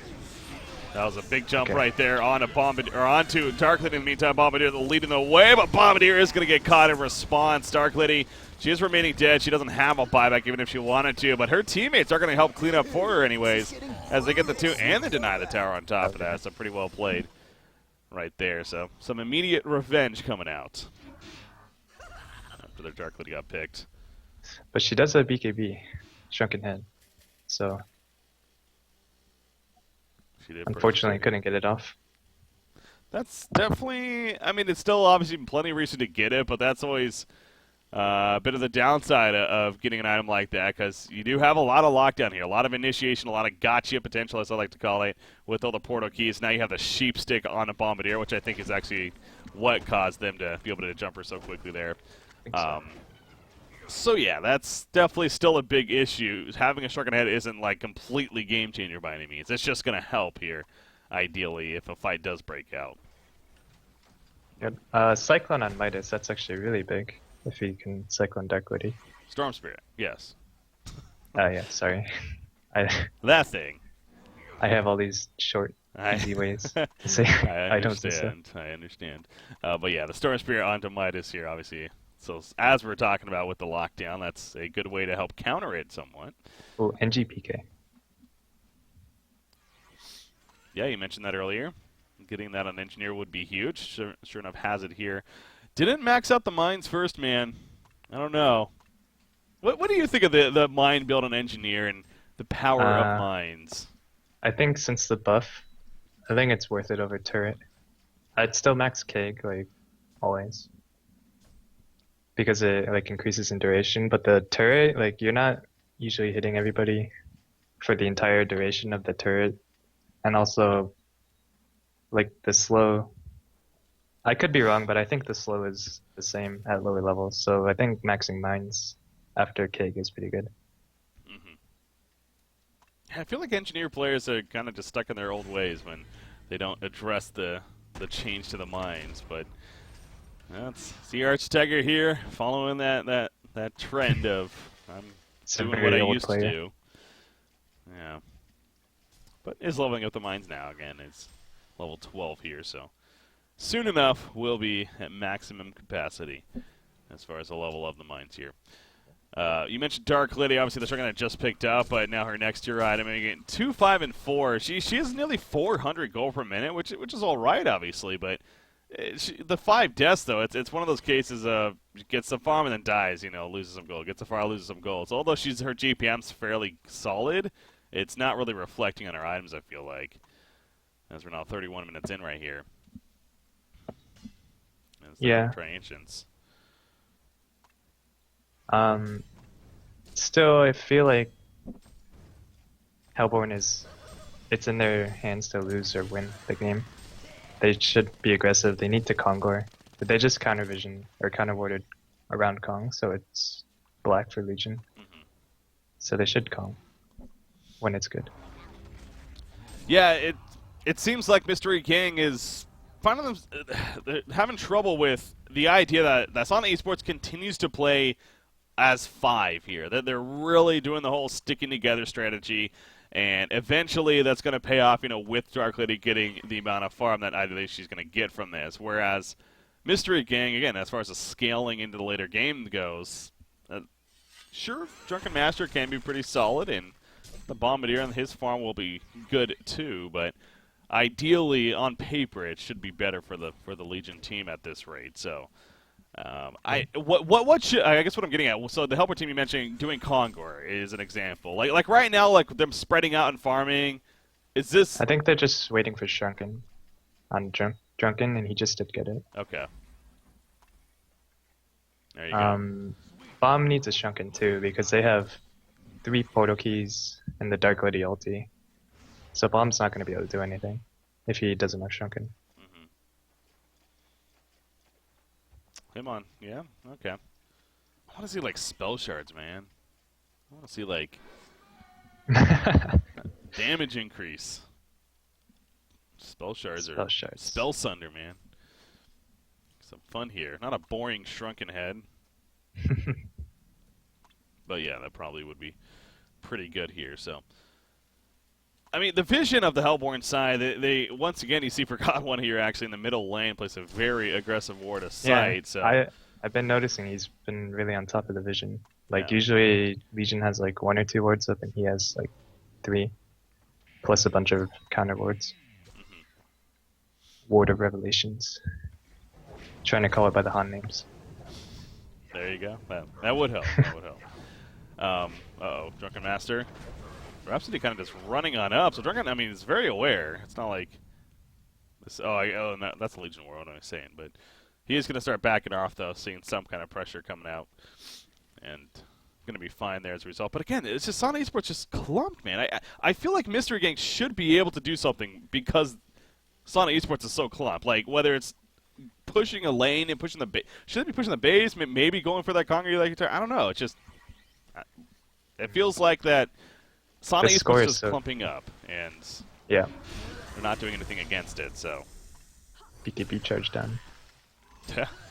That was a big jump Okay. right there onto Bombardier, or onto Darklady. In the meantime, Bombardier leading the way, but Bombardier is going to get caught in response. Darklady, she is remaining dead. She doesn't have a buyback even if she wanted to, but her teammates are going to help clean up for her anyways as they get the 2 and they deny the tower on top of that. So pretty well played right there. So some immediate revenge coming out after their Darklady got picked. But she does have BKB, Shrunken Head. So She did unfortunately purchase it. couldn't get it off. That's definitely, I mean, it's still obviously plenty of reason to get it, but that's always a bit of the downside of getting an item like that, because you do have a lot of lockdown here, a lot of initiation, a lot of gotcha potential, as I like to call it, with all the portal keys. Now you have the sheep stick on a Bombardier, which I think is actually what caused them to be able to jump her so quickly there. So yeah, that's definitely still a big issue. Having a Shrunken Head isn't like completely game changer by any means. It's just going to help here, ideally, if a fight does break out. Yep. Cyclone on MysT, that's actually really big. If he can Cyclone Darklady. Storm Spirit, yes. Yeah, sorry. I That thing. I have all these short, easy ways to say items and stuff. I understand. But yeah, the Storm Spirit onto MysT here, obviously. So as we're talking about with the lockdown, that's a good way to help counter it somewhat. Oh, NGPK. Yeah, you mentioned that earlier. Getting that on Engineer would be huge. Sure enough, has it here. Didn't max out the mines first, man. I don't know. What do you think of the mine build on Engineer and the power of mines? I think since the buff, I think it's worth it over turret. I'd still max Keg, like, always. Because it, like, increases in duration, but the turret, like, you're not usually hitting everybody for the entire duration of the turret. And also, like, the slow... I could be wrong, but I think the slow is the same at lower levels, so I think maxing mines after Keg is pretty good. I feel like Engineer players are kind of just stuck in their old ways when they don't address the change to the mines, but... Let's see Archtiger here, following that trend of I'm doing what I used to do. Yeah. But is leveling up the mines now again. It's level 12 here, so soon enough we'll be at maximum capacity as far as the level of the mines here. You mentioned Darklady, obviously the Shrunken Head just picked up, but now her next tier item, again, 2, 5, and 4. She has nearly 400 gold per minute, which is all right, obviously, but the 5 deaths, though, it's one of those cases of gets the farm and then dies, loses some gold. Gets the farm, loses some gold. So although her GPM's fairly solid, it's not really reflecting on her items, I feel like. As we're now 31 minutes in right here. Yeah. Transients. Still, I feel like Hellborn it's in their hands to lose or win the game. They should be aggressive. They need to Kongor. But they just counter vision or counter warded around Kong, so it's black for Legion. So they should Kong when it's good. Yeah, it seems like Mystery Gang is finding them having trouble with the idea that Sonic Esports continues to play as 5 here. That they're really doing the whole sticking together strategy. And eventually that's going to pay off, with Darklady getting the amount of farm that I believe she's going to get from this. Whereas Mystery Gang, again, as far as the scaling into the later game goes, sure, Drunken Master can be pretty solid, and the Bombardier and his farm will be good too, but ideally, on paper, it should be better for the Legion team at this rate. So... what should I guess what I'm getting at? So the helper team you mentioned doing Kongor is an example. Like right now, like them spreading out and farming. Is this? I think they're just waiting for Shrunken on Drunken, and he just did get it. Okay. There you go. Bomb needs a Shrunken too because they have 3 portal keys and the Darklady ulti. So Bomb's not going to be able to do anything if he doesn't have Shrunken. Come on, yeah, okay. I want to see like spell shards, man. I want to see like damage increase. Spell shards or spell sunder, man. Some fun here. Not a boring Shrunken Head. But yeah, that probably would be pretty good here. So I mean, the vision of the Hellborn side, they once again, you see Forgotten One here actually in the middle lane, plays a very aggressive ward of sight. Yeah, So I've been noticing he's been really on top of the vision. Like Yeah. usually Legion has like 1 or 2 wards up, and he has like 3, plus a bunch of counter wards. Ward of Revelations. Trying to call it by the Han names. there you go. That would help. That would help. Uh-oh, Drunken Master. Rhapsody kind of just running on up. So Drunken, I mean, is very aware. It's not like this. No, that's the Legion War. What am I saying? But he is going to start backing off though, seeing some kind of pressure coming out, and going to be fine there as a result. But again, it's just Sana Esports just clumped, man. I feel like Mystery Gang should be able to do something because Sana Esports is so clumped. Like whether it's pushing a lane and pushing the base, should they be pushing the base? Maybe going for that Conquer like I don't know. It's just it feels like that. Sana The score Esports is is so- clumping up, and Yeah, they're not doing anything against it. So BKB charge down.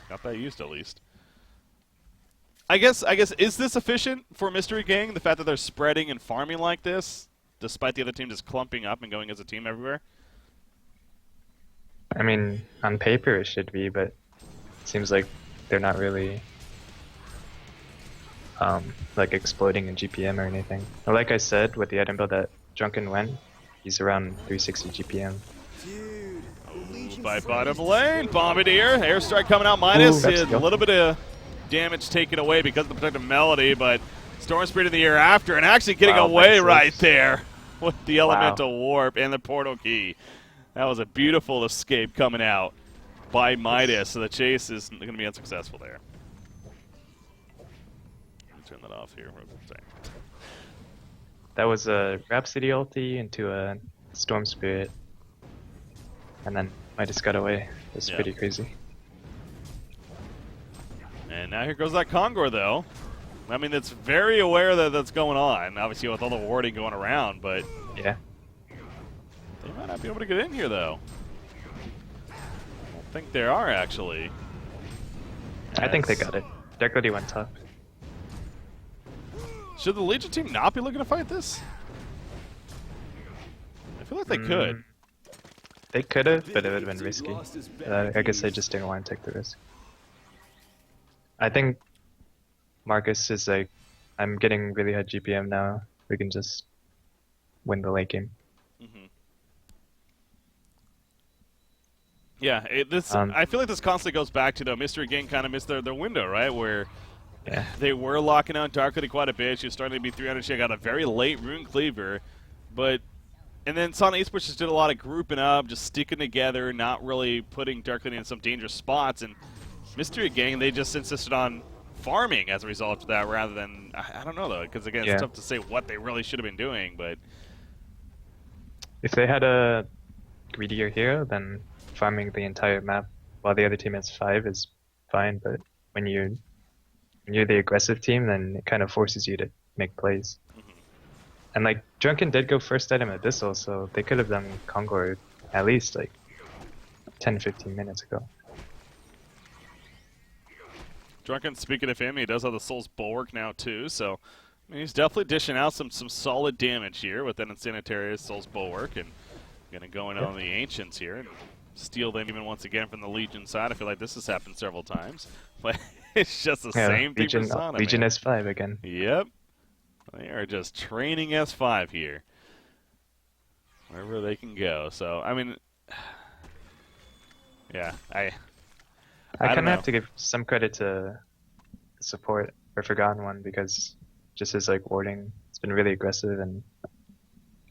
got that used at least. I guess is this efficient for Mystery Gang? The fact that they're spreading and farming like this, despite the other team just clumping up and going as a team everywhere. I mean, on paper it should be, but it seems like they're not really like exploding in GPM or anything. But like I said, with the item build that Drunken went, he's around 360 GPM. By bottom lane, Bombardier, airstrike coming out minus, Ooh, that's a good. little bit of damage taken away because of the protective melody, but Storm Spirit in the air after, and actually getting Wow, away nice right lips. there with the elemental warp and the portal key. That was a beautiful escape coming out by Midas, so the chase is going to be unsuccessful there. Let me turn that off here. Sorry. That was a Rhapsody ulti into a Storm Spirit, and then Midas got away. It's Yeah. pretty crazy. And now here goes that Kongor, though. I mean, it's very aware that that's going on, obviously with all the warding going around, but Yeah. they might not be able to get in here, though. I don't think they are, actually. I think they As- got it. Dark Lady went top. Should the Legion team not be looking to fight this? I feel like they could. They could have, but it would have been risky. I guess they just didn't want to take the risk. I think Marcus is like, I'm getting really high GPM now. We can just win the late game. Mm-hmm. Yeah, this. Um, I feel like this constantly goes back to, though, Mystery Gang kind of missed their window, right? Where Yeah. they were locking out Dark Lady quite a bit. She was starting to be 300. She got a very late Rune Cleaver. And then Sana Esports just did a lot of grouping up, just sticking together, not really putting Dark Lady in some dangerous spots. And Mystery Gang, they just insisted on farming as a result of that rather than, I don't know, though, because, again, Yeah. it's tough to say what they really should have been doing. But If they had a greedier hero, then farming the entire map while the other team has 5 is fine. But when you're the aggressive team, then it kind of forces you to make plays. And like Drunken did go first item Abyssal, so they could have done Kongor at least like 10-15 minutes ago. Drunken, speaking of him, he does have the Soul's Bulwark now, too. So I mean, he's definitely dishing out some solid damage here with that Insanitarius Soul's Bulwark. And going to go in on the Ancients here and steal them even once again from the Legion side. I feel like this has happened several times. But it's just the same thing for Sana, Legion man. S5 again. Yep. They are just training S5 here. Wherever they can go. So, I mean, yeah, I I don't kind know. of have to give some credit to the support for Forgotten One because just his like warding, it's been really aggressive and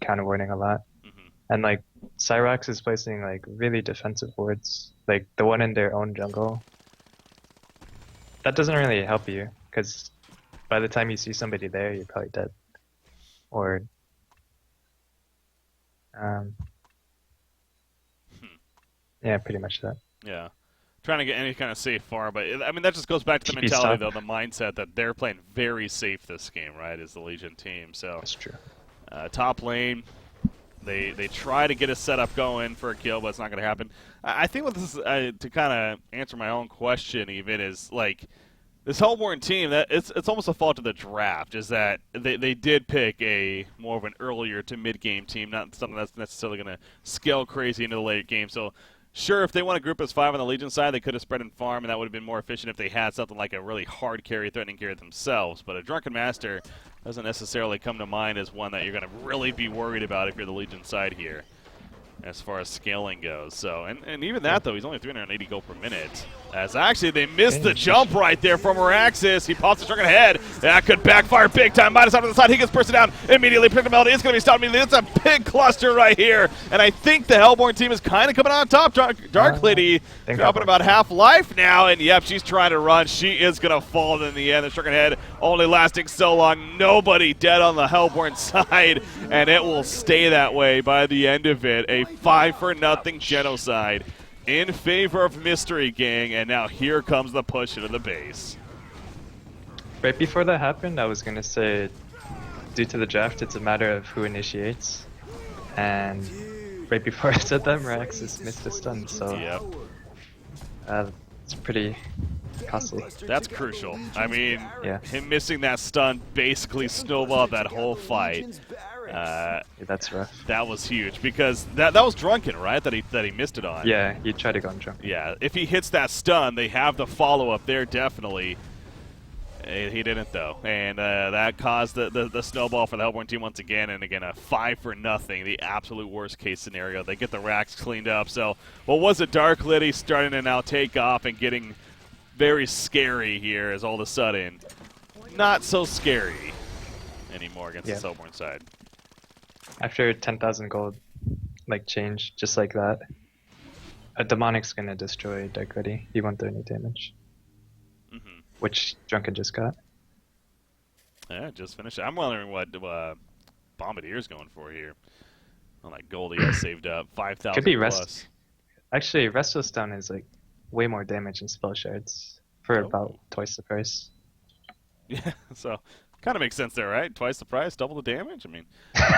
counter warding a lot. Mhm. And like Cyrax is placing like really defensive wards, like the one in their own jungle. That doesn't really help you because by the time you see somebody there, you're probably dead. Or yeah, pretty much that. Yeah. Trying to get any kind of safe far, but I mean that just goes back to the TP mentality, stop. though, the mindset that they're playing very safe this game, right? As the Legion team, so That's true. top lane, they try to get a setup going for a kill, but it's not going to happen. I think what this is, to kind of answer my own question, even is like This Hellborn team, that it's almost a fault of the draft, is that they did pick a more of an earlier to mid game team, not something that's necessarily going to scale crazy into the late game. So sure, if they want to group as 5 on the Legion side, they could have spread and farm, and that would have been more efficient if they had something like a really hard carry, threatening carry themselves. But a Drunken Master doesn't necessarily come to mind as one that you're going to really be worried about if you're the Legion side here, as far as scaling goes. So, and even that, though, he's only 380 gold per minute. As actually, they missed the jump right there from Araxis. He pops the Drunken head. That could backfire big time. Midas out to the side. He gets bursted down immediately. Predictability is going to be stopped immediately. It's a big cluster right here. And I think the Hellborn team is kind of coming out on top. Dark Lady dropping about half life now. And yep, she's trying to run. She is going to fall in the end. The Drunken head only lasting so long. Nobody dead on the Hellborn side. And it will stay that way by the end of it. A 5-0 genocide in favor of Mystery Gang, and now here comes the push into the base. Right before that happened, I was gonna say, due to the draft, it's a matter of who initiates. And right before I said that, Miraxis missed a stun, so Yep. it's pretty costly. That's crucial. I mean, Yeah. him missing that stun basically snowballed that whole fight. Yeah, that's rough. That was huge because that was Drunken, right? That he missed it on. Yeah, you try to go on jump. Yeah. If he hits that stun, they have the follow up there definitely. He didn't though, and that caused the snowball for the Hellborn team once again. And again, a 5-0, the absolute worst case scenario. They get the racks cleaned up. So what was a Dark Lady starting to now take off and getting very scary here, is all of a sudden not so scary anymore against the Hellborn side. After 10,000 gold, like change, just like that, a Demonic's gonna destroy Dark Lady. He won't do any damage. Which Drunken just got. Yeah, just finished. I'm wondering what Bombardier's going for here. On that gold he has saved up, 5,000 Could be plus. Actually, Restless Stone is like way more damage than Spell Shards for about twice the price. Yeah, so kind of makes sense there, right? Twice the price, double the damage. I mean,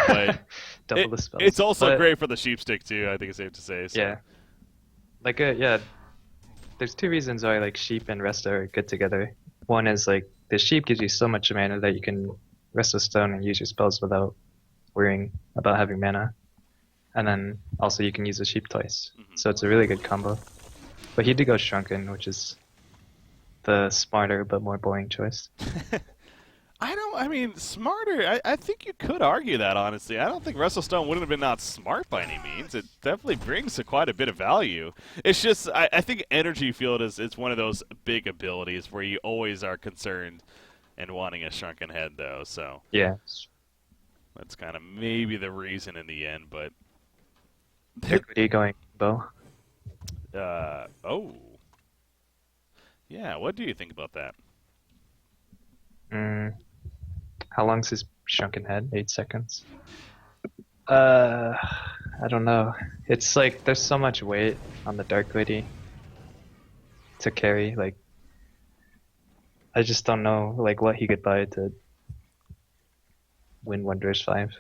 but double the spells. It's also great for the sheep stick too. I think it's safe to say. So. Yeah, like yeah. There's two reasons why like sheep and rest are good together. One is like the sheep gives you so much mana that you can rest a stone and use your spells without worrying about having mana. And then also you can use the sheep twice. So it's a really good combo. But he did go Shrunken, which is the smarter but more boring choice. I mean, smarter. I think you could argue that, honestly. I don't think Wrestlestone wouldn't have been not smart by any means. It definitely brings quite a bit of value. It's just, I think Energy Field is one of those big abilities where you always are concerned and wanting a Shrunken Head, though. So yeah, that's kind of maybe the reason in the end, but... Are you going bow? Oh. Yeah, what do you think about that? How long's his Shrunken Head? 8 seconds? I don't know. It's like, there's so much weight on the Dark Lady to carry, like, I just don't know, like, what he could buy to win Wonders 5.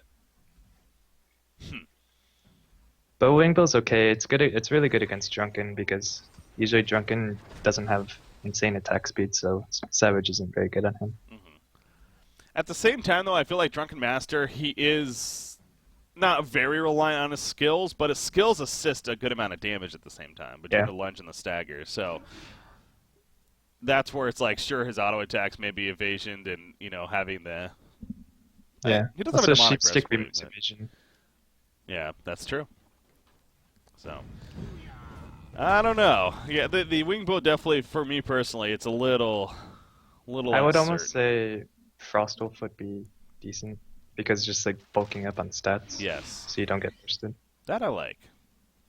But Wingbow's okay. It's good. It's really good against Drunken because usually Drunken doesn't have insane attack speed, so Savage isn't very good on him. At the same time, though, I feel like Drunken Master, he is not very reliant on his skills, but his skills assist a good amount of damage at the same time between the lunge and the stagger. So that's where it's like, sure, his auto attacks may be evasioned and, you know, having the... Yeah. He doesn't have a demonic Sheepstick breastplate, removes but- evasion. Yeah, that's true. So, I don't know. Yeah, the Wingbow definitely, for me personally, it's a little I would almost uncertain. say Frostwolf would be decent because just like bulking up on stats. Yes. So you don't get bursted. That I like.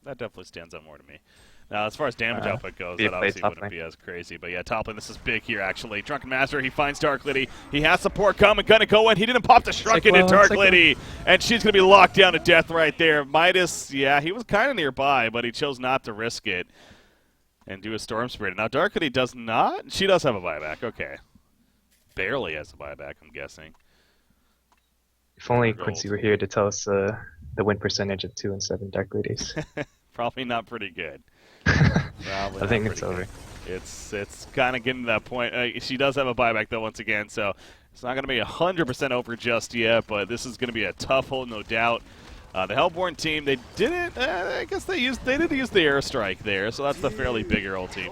That definitely stands out more to me. Now, as far as damage output goes, be a that play obviously top wouldn't lane. be as crazy. But yeah, top lane, this is big here, actually. Drunken Master, he finds Dark Lady. He has support coming, gonna go in. He didn't pop the Shrunken into Dark Lady. And she's gonna be locked down to death right there. Midas, yeah, he was kind of nearby, but he chose not to risk it and do a Storm Spirit. Now, Dark Lady does not. She does have a buyback, okay. Barely has a buyback, I'm guessing. If only Gold. Quincy were here to tell us the win percentage of 2 and 7 Dark Ladies. Probably not pretty good. I think it's over. Good. It's kind of getting to that point. She does have a buyback, though, once again, so it's not going to be 100% over just yet, but this is going to be a tough hold, no doubt. The Hellborn team, they didn't, I guess they did use the airstrike there, so that's the fairly bigger old team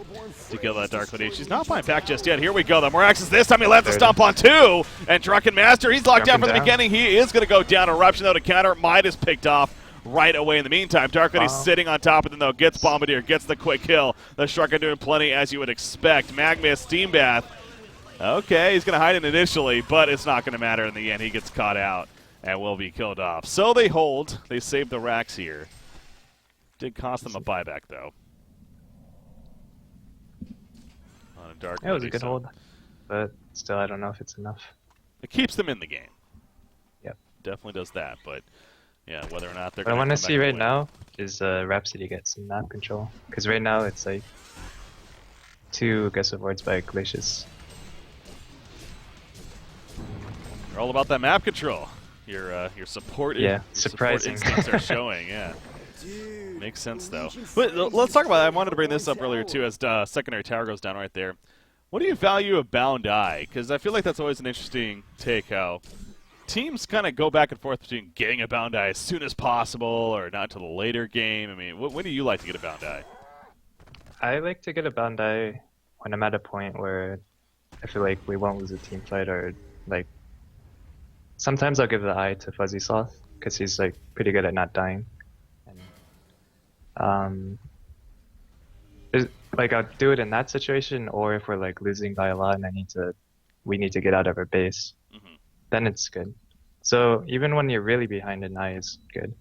to kill that Dark Lady. She's not buying back just yet. Here we go. The Moraxis this time he lets the stomp on 2, and Drunken Master, he's locked down from the beginning. He is going to go down. Eruption, though, to counter. MysT picked off right away in the meantime. Dark Lady's sitting on top of them, though, gets Bombardier, gets the quick kill. The Shrunken doing plenty, as you would expect. Magma, Steam Bath. Okay, he's going to hide it initially, but it's not going to matter in the end. He gets caught out and will be killed off. So they hold. They save the racks here. Did cost them a buyback, though. On a Dark Lady, It was a good hold, but still, I don't know if it's enough. It keeps them in the game. Yep. Definitely does that, but yeah, whether or not they're What I going want to see right now is Rhapsody get some map control, because right now it's like 2 aggressive wards by Glacius. You're all about that map control. Your support, surprising. Support instincts are showing. Yeah, makes sense though. But let's talk about. I wanted to bring this up earlier too, as secondary tower goes down right there. What do you value a Bound Eye? Because I feel like that's always an interesting take. How teams kind of go back and forth between getting a Bound Eye as soon as possible or not until the later game. I mean, when do you like to get a Bound Eye? I like to get a Bound Eye when I'm at a point where I feel like we won't lose a team fight, or like sometimes I'll give the eye to Fuzzy Sloth because he's like pretty good at not dying. And, like I'll do it in that situation, or if we're like losing by a lot and we need to get out of our base, then it's good. So even when you're really behind, an eye is good.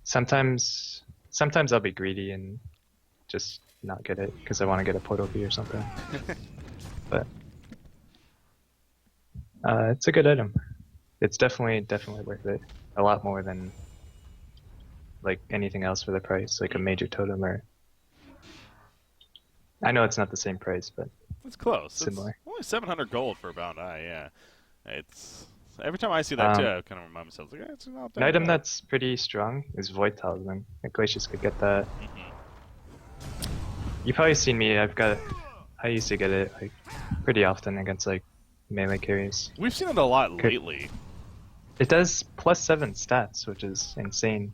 Sometimes I'll be greedy and just not get it because I want to get a portal key or something. But it's a good item. It's definitely worth it. A lot more than like anything else for the price, like a major totem or. I know it's not the same price, but it's close. Similar. It's only 700 gold for a Bound Eye. Yeah, it's every time I see that too, I kind of remind myself like it's not that an item bad. that's pretty strong is Void Talisman. Like Glacius could get that. You've probably seen me. I used to get it like pretty often against like melee carries. We've seen it a lot lately. It does +7 stats, which is insane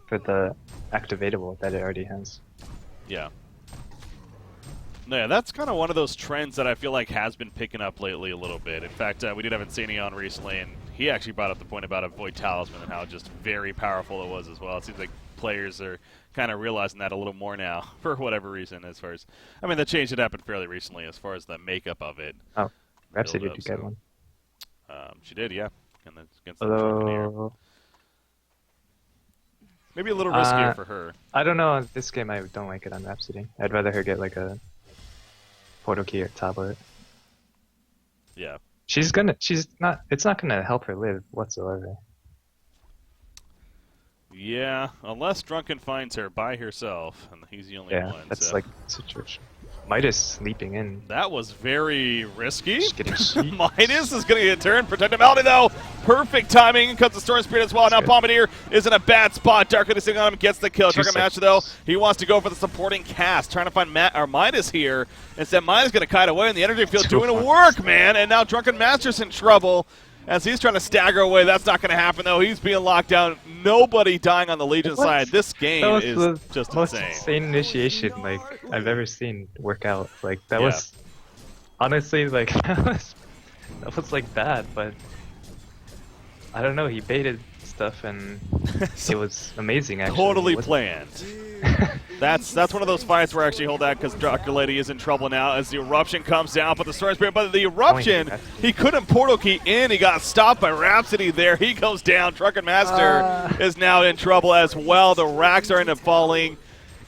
for the activatable that it already has. Yeah. No, yeah, that's kind of one of those trends that I feel like has been picking up lately a little bit. In fact, we did have Insani on recently, and he actually brought up the point about a Void Talisman and how just very powerful it was as well. It seems like players are kind of realizing that a little more now, for whatever reason, as far as... I mean, the change had happened fairly recently as far as the makeup of it. Oh, Rhapsody did get one. She did, yeah. Against the Buccaneer. Maybe a little riskier for her. I don't know. This game, I don't like it on Rhapsody. I'd rather her get like a portal key or tablet. Yeah. It's not gonna help her live whatsoever. Yeah, unless Drunken finds her by herself, and he's the only one. Yeah, that's so. like the situation. MysT leaping in. That was very risky. Just getting MysT is going to get turned. Protectability, though. Perfect timing. Cuts the Storm Spirit as well. Now Bombardier is in a bad spot. Dark Lady sitting on him. Gets the kill. Drunken Master, though, he wants to go for the supporting cast. Trying to find MysT here. Instead, MysT's going to kite away in the energy field. Doing work, man. And now Drunken Master's in trouble as he's trying to stagger away. That's not going to happen, though. He's being locked down. Nobody dying on the Legion side. This game is just most insane. Insane initiation like I've ever seen work out. Like that was honestly like that was like bad, but I don't know. He baited stuff and it was amazing. Actually, totally planned. That's one of those fights where I actually hold that because Dr. Lady is in trouble now as the Eruption comes down, but the Storm Spirit, but the Eruption, he couldn't portal key in. He got stopped by Rhapsody there. He goes down. Drunken Master is now in trouble as well. The racks are ended up falling,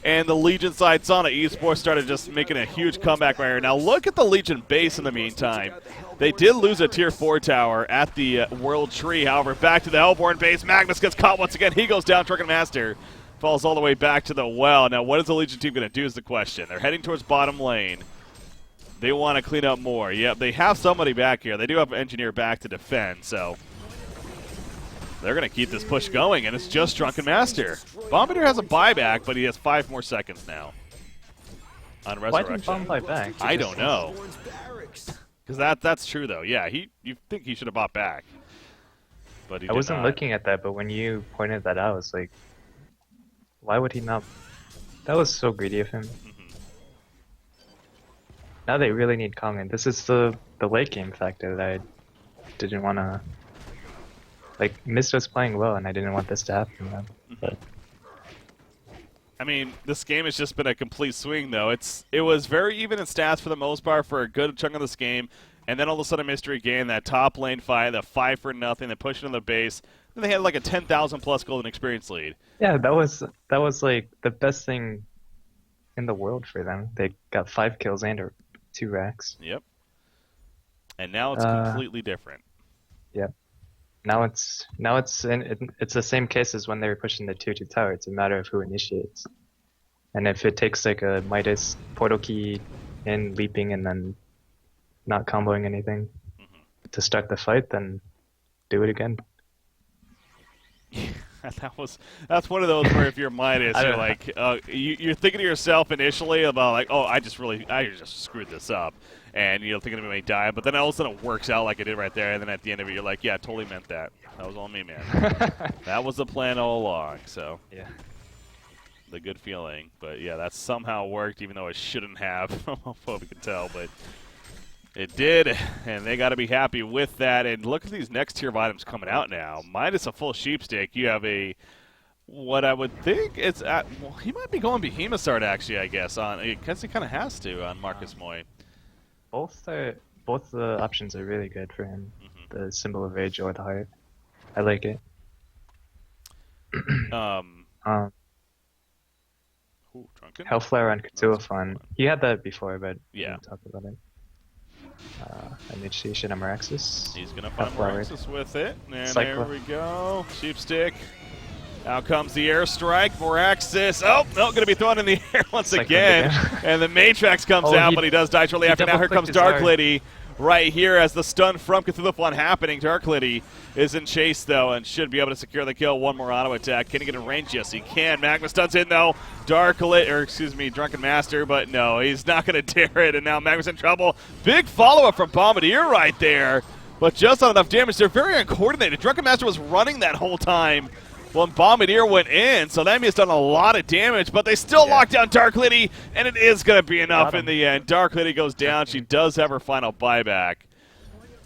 and the Legion side, Sana Esports, started just making a huge comeback right here. Now look at the Legion base in the meantime. They did lose a Tier 4 tower at the World Tree. However, back to the Hellborn base. Magnus gets caught once again. He goes down. Drunken Master falls all the way back to the well. Now, what is the Legion team going to do is the question. They're heading towards bottom lane. They want to clean up more. Yep, they have somebody back here. They do have an engineer back to defend, so they're going to keep this push going, and it's just Drunken Master. Bombardier has a buyback, but he has 5 more seconds now. on Why didn't Resurrection. Bomb buy back? I don't know. Because that's true, though. Yeah, you think he should have bought back. But he I did wasn't not. looking at that, but when you pointed that out, I was like, why would he not? That was so greedy of him. Mhm. Now they really need Kong, and this is the late game factor that I didn't want to. Like, MysT was playing well, and I didn't want this to happen to them. But I mean, this game has just been a complete swing, though. It was very even in stats for the most part for a good chunk of this game, and then all of a sudden Mystery gained that top lane fight, the 5-0, they pushed into the base. Then they had like a 10,000 plus golden experience lead. yeah, that was like the best thing in the world for them. They got 5 kills and 2 racks. Yep. And now it's completely different. Yep. Now it's the same case as when they were pushing the 2-2 tower. It's a matter of who initiates. And if it takes like a MysT portal key in leaping and then not comboing anything to start the fight, then do it again. That's one of those where if you're MysT, you're like you're thinking to yourself initially about like, oh, I just screwed this up, and you're thinking it may die, but then all of a sudden it works out like it did right there, and then at the end of it you're like, yeah, I totally meant that. That was all me, man. That was the plan all along. So Yeah. the good feeling, but yeah, that somehow worked, even though it shouldn't have, from what we could tell, but. It did, and they got to be happy with that. And look at these next tier of items coming out now. Minus a full sheepstick, you have what I would think it's at. Well, he might be going Behemoth Start actually, I guess. Because he kind of has to on Marcus Moy. Both the options are really good for him. The Symbol of Rage or the Heart. I like it. Drunken? Hellflower on Cthulhu. He had that before, but yeah. we didn't talk about it. Initiation of Meraxis. He's going to find Hellflower. Meraxis with it. And Cyclo. there we go. Sheepstick. Out comes the airstrike. Meraxis. Oh, no, going to be thrown in the air once again. And the Matrax comes out, but he does die shortly after. Now here comes Dark Lady right here as the stun from Cthulhu one happening. Dark Lady is in chase, though, and should be able to secure the kill. One more auto attack. Can he get in range? Yes, he can. Magma stuns in, though. Drunken Master, but no, he's not going to dare it, and now Magma's in trouble. Big follow-up from Bombardier right there, but just not enough damage. They're very uncoordinated. Drunken Master was running that whole time when Bombardier went in, so that means done a lot of damage, but they still lock down Dark Lady, and it is going to be enough in the end. Dark Lady goes down. She does have her final buyback.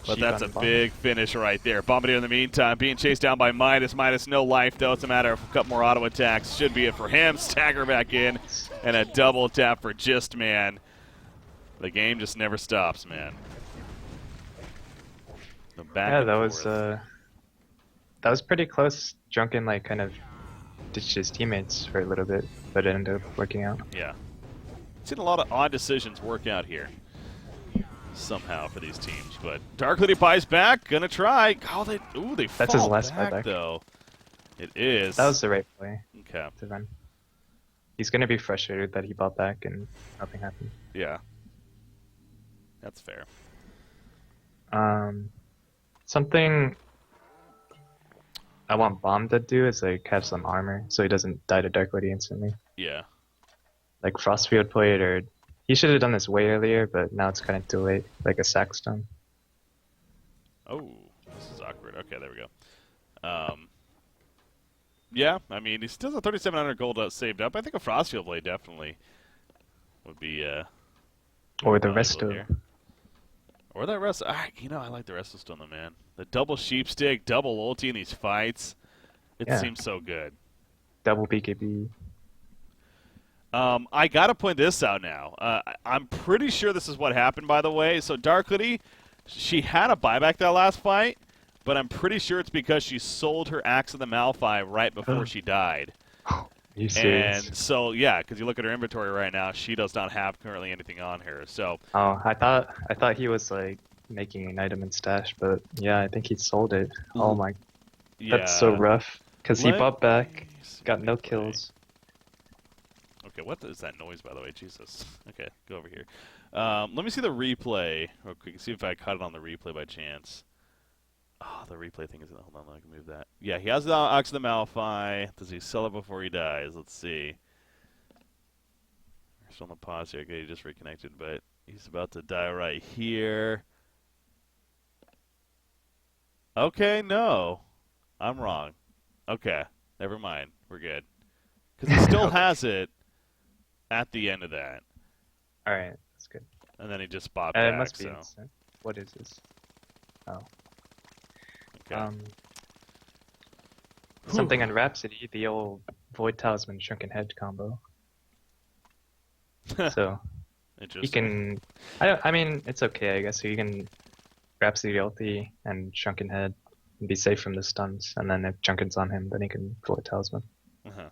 But that's a big finish right there. Bombardier in the meantime being chased down by MysT. MysT no life, though. It's a matter of a couple more auto attacks. Should be it for him. Stagger back in. And a double tap for Gist, man. The game just never stops, man. That was pretty close. Drunken kind of ditched his teammates for a little bit, but it ended up working out. Yeah. Seen a lot of odd decisions work out here. Somehow for these teams, but Dark Lady buys back, gonna try. Oh, they That's his last back, though. It is. That was the right play. Okay. To run. He's gonna be frustrated that he bought back and nothing happened. Yeah. That's fair. Something I want Bomb to do is have some armor so he doesn't die to Dark Lady instantly. Yeah. Like Frostfield Plate, or he should have done this way earlier, but now it's kind of too late. Like a Sackstone. Oh, this is awkward. Okay, there we go. Yeah, I mean, he still has 3,700 gold saved up. I think a Frostfield Blade definitely would be. Or the Resto. Here. Or that Resto. I like the Resto Stone, though, man. The double Sheepstick, double ulti in these fights. It seems so good. Double BKB. I gotta point this out now. I'm pretty sure this is what happened, by the way. So Dark Lady, she had a buyback that last fight, but I'm pretty sure it's because she sold her Axe of the Malphite right before she died. Are you serious? And so, yeah, because you look at her inventory right now, she does not have currently anything on her. So. Oh, I thought he was making an item in stash, but yeah, I think he sold it. Oh my, that's so rough. Because he bought back, got no kills. Okay, what is that noise, by the way? Jesus. Okay, go over here. Let me see the replay real quick. See if I caught it on the replay by chance. Oh, the replay thing isn't. Hold on, I can move that. Yeah, he has the Axe of the Malphite. Does he sell it before he dies? Let's see. Still on the pause here. Okay, he just reconnected, but he's about to die right here. Okay, no. I'm wrong. Okay, never mind. We're good. Because he still has it at the end of that. Alright, that's good. And then he just bought back, It must be so. instant. What is this? Oh. Okay. Something on Rhapsody, the old Void Talisman Shrunken Head combo. So he can. I mean, it's okay, I guess. So you can Rhapsody ulti and Shrunken Head and be safe from the stuns, and then if Junken's on him, then he can Void Talisman. Uh-huh.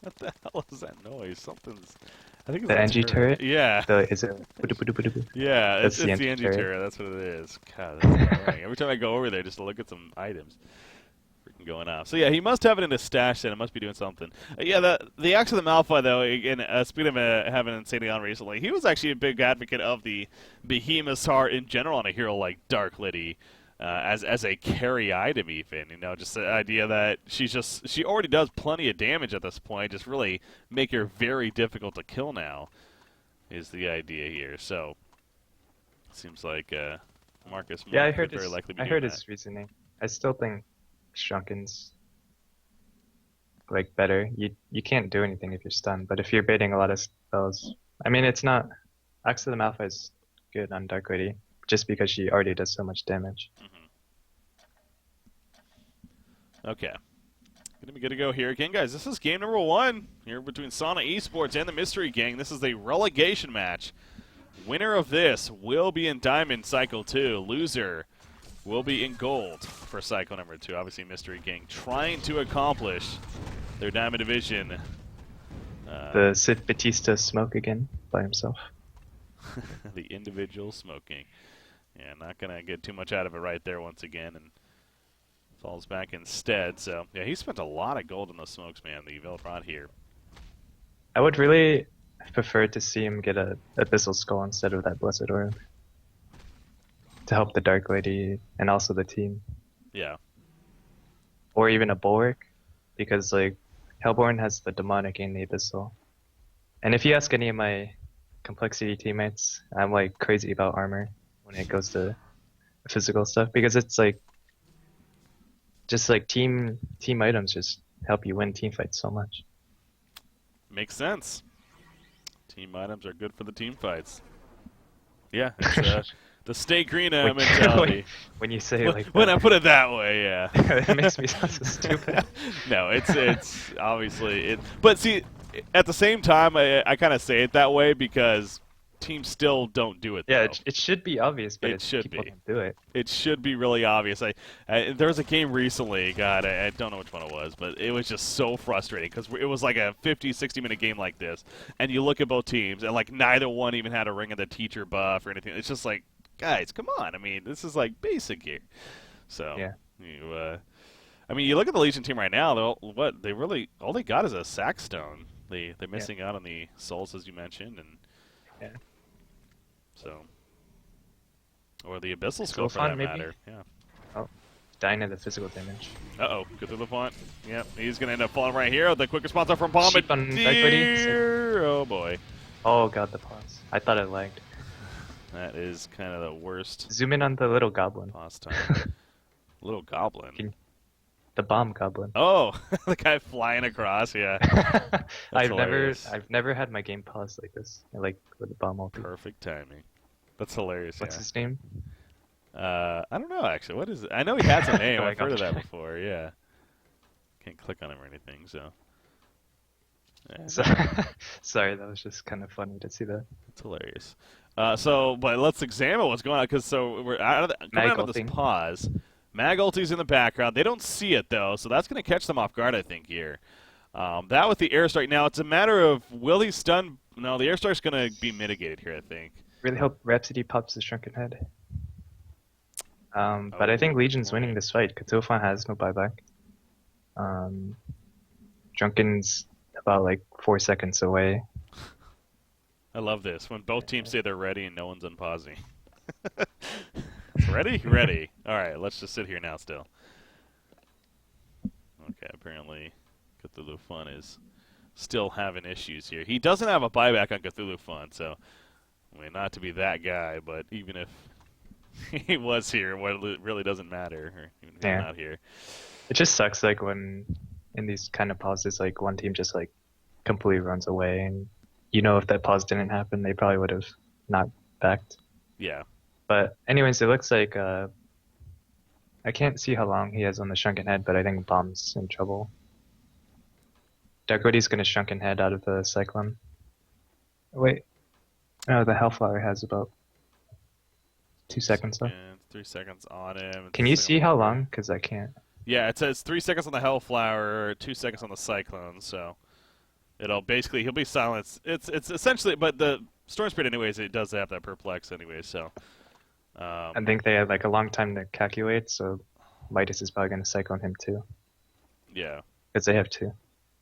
What the hell is that noise? Something's. I think it's the NG turret. Yeah. Is it? Yeah, it's the NG turret. turret. That's what it is. God, that's annoying. Every time I go over there just to look at some items, freaking going off. So yeah, he must have it in his stash. Then it must be doing something. Yeah, the Axe of the Malphite though. Again, speaking of having Insanity on recently, he was actually a big advocate of the Behemoth's Heart in general on a hero like Dark Liddy. As a carry item even, you know, just the idea that she already does plenty of damage at this point, just really make her very difficult to kill now is the idea here. So seems like Marcus I could very likely be doing that. his reasoning. I still think Shrunken's like better. You can't do anything if you're stunned, but if you're baiting a lot of spells, I mean, it's not. Axe of the Malphite's good on Dark Lady, just because she already does so much damage. Okay. Gonna be good to go here again, guys. This is game number 1 here between Sana Esports and the Mystery Gang. This is a relegation match. Winner of this will be in Diamond Cycle 2. Loser will be in Gold for Cycle number 2. Obviously, Mystery Gang trying to accomplish their Diamond Division. The Sid Batista smoke again by himself. The individual smoking. Yeah, not going to get too much out of it right there once again, and falls back instead. So, yeah, he spent a lot of gold in those smokes, man, the Villafront here. I would really prefer to see him get a Abyssal Skull instead of that Blessed Orb to help the Dark Lady and also the team. Yeah. Or even a Bulwark, because, like, Hellborn has the Demonic and the Abyssal. And if you ask any of my Complexity teammates, I'm, like, crazy about armor when it goes to physical stuff, because it's like just like team items just help you win team fights so much. Makes sense. Team items are good for the team fights. Yeah, it's the stay green mentality. When you say it like that. When I put it that way, yeah. It makes me sound so stupid. No, it's obviously it. But see, at the same time, I kind of say it that way because teams still don't do it. Yeah, though. it should be obvious, but it should people be. don't do it. It should be really obvious. There was a game recently, God, I don't know which one it was, but it was just so frustrating because it was like a 50, 60-minute game like this, and you look at both teams, and like neither one even had a Ring of the Teacher buff or anything. It's just like, guys, come on. I mean, this is like basic here. So, yeah. I mean, you look at the Legion team right now. They really all they got is a Sackstone. They're missing out on the Souls, as you mentioned, and yeah. So, or the Abyssal Skull for that matter. Yeah. Oh, dying of the physical damage. Uh-oh, good through the font. Yep, he's going to end up falling right here. The quick response from Bombardier. Oh, boy. Oh, God, the pause. I thought it lagged. That is kind of the worst. Zoom in on the little goblin. Pause time. Little goblin? The bomb goblin. Oh, the guy flying across, yeah. I've never had my game paused like this. Like with the bomb ulti. Perfect timing. That's hilarious. What's his name? I don't know actually. What is it? I know he had some name. I've heard of that before. Yeah. Can't click on him or anything. So. Yeah. Sorry, that was just kind of funny to see that. It's hilarious. But let's examine what's going on because we're out of this pause. Mag ulti's in the background. They don't see it, though, so that's going to catch them off guard, I think, here. That with the airstrike. Now, it's a matter of will he stun? No, the airstrike's going to be mitigated here, I think. Really hope Rhapsody pops the Shrunken Head. But I think Legion's winning this fight. Katofan has no buyback. Drunken's about, like, 4 seconds away. I love this. When both teams say they're ready and no one's unpausing. Ready? Ready. All right, let's just sit here now still. Okay, apparently Cthulhu Fun is still having issues here. He doesn't have a buyback on Cthulhu Fun, so I mean, not to be that guy, but even if he was here, well, it really doesn't matter. Or even if he's not here. It just sucks, like, when in these kind of pauses, like, one team just, like, completely runs away, and you know if that pause didn't happen, they probably would have not backed. Yeah. But anyways, it looks like I can't see how long he has on the Shrunken Head, but I think Bomb's in trouble. Darkwoody's gonna Shrunken Head out of the Cyclone. Wait. No, the Hellflower has about 2 seconds left. 3 seconds on him. Can you see how long? Because I can't. Yeah, it says 3 seconds on the Hellflower, 2 seconds on the Cyclone, so it'll basically, he'll be silenced. It's essentially, but the Storm Spirit anyways, it does have that Perplex anyway, so. I think they had like a long time to calculate, so Midas is probably going to Cyclone him too. Yeah. Because they have 2.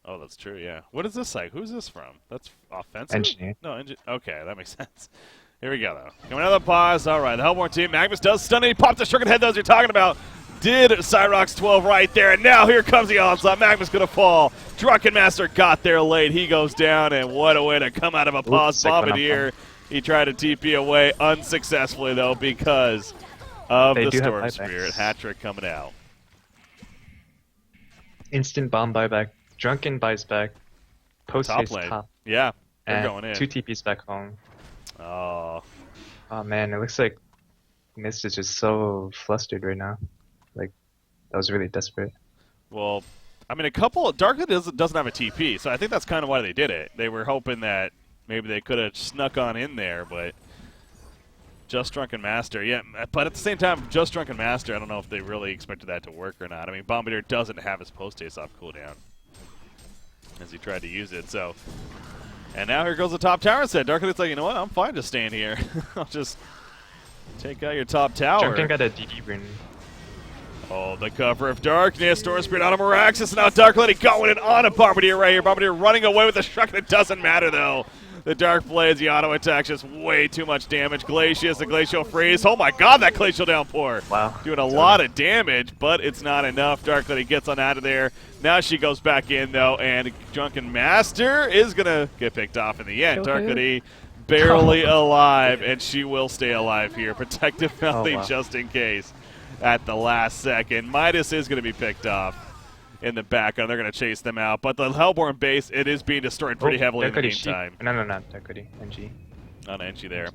Oh, that's true, yeah. What is this like? Who's this from? That's offensive? Engineer. No, okay, that makes sense. Here we go, though. Coming out of the pause. All right, the Hellborn team. Magnus does stun it. He pops the Shrunken Head, those you're talking about. Did Cyrox 12 right there, and now here comes the onslaught. Magnus going to fall. Drunken Master got there late. He goes down, and what a way to come out of a pause. Bombardier. He tried to TP away unsuccessfully, though, because of the Storm Spirit. Hat-trick coming out. Instant bomb buyback. Drunken buys back. Post Top haste lane. top. Yeah, they're And going in. 2 TPs back home. Oh. Oh man, it looks like MysT is just so flustered right now. Like, that was really desperate. Well, I mean, Darkly doesn't have a TP, so I think that's kind of why they did it. They were hoping that maybe they could have snuck on in there, but Just Drunken Master, yeah. But at the same time, Just Drunken Master, I don't know if they really expected that to work or not. I mean, Bombardier doesn't have his post-haste off cooldown as he tried to use it, so. And now here goes the top tower set. Darkly's like, you know what, I'm fine just staying here. I'll just take out your top tower. Drunken got a DD rune. Oh, the cover of darkness. Storm Spirit on a Miraxis, and now Darkly going in on a Bombardier right here. Bombardier running away with the Shrunken. It doesn't matter, though. The Dark Blades, the auto attack, just way too much damage. Glacius, the Glacial Freeze. Oh my god, that Glacial Downpour. Wow. Doing a lot of damage, but it's not enough. Darkly gets on out of there. Now she goes back in, though, and Drunken Master is going to get picked off in the end. Darkly barely alive, and she will stay alive here. Protective Melody just in case at the last second. Midas is going to be picked off in the background. They're going to chase them out. But the Hellborn base, it is being destroyed pretty heavily in the meantime. No, not Darkly. NG. On NG there.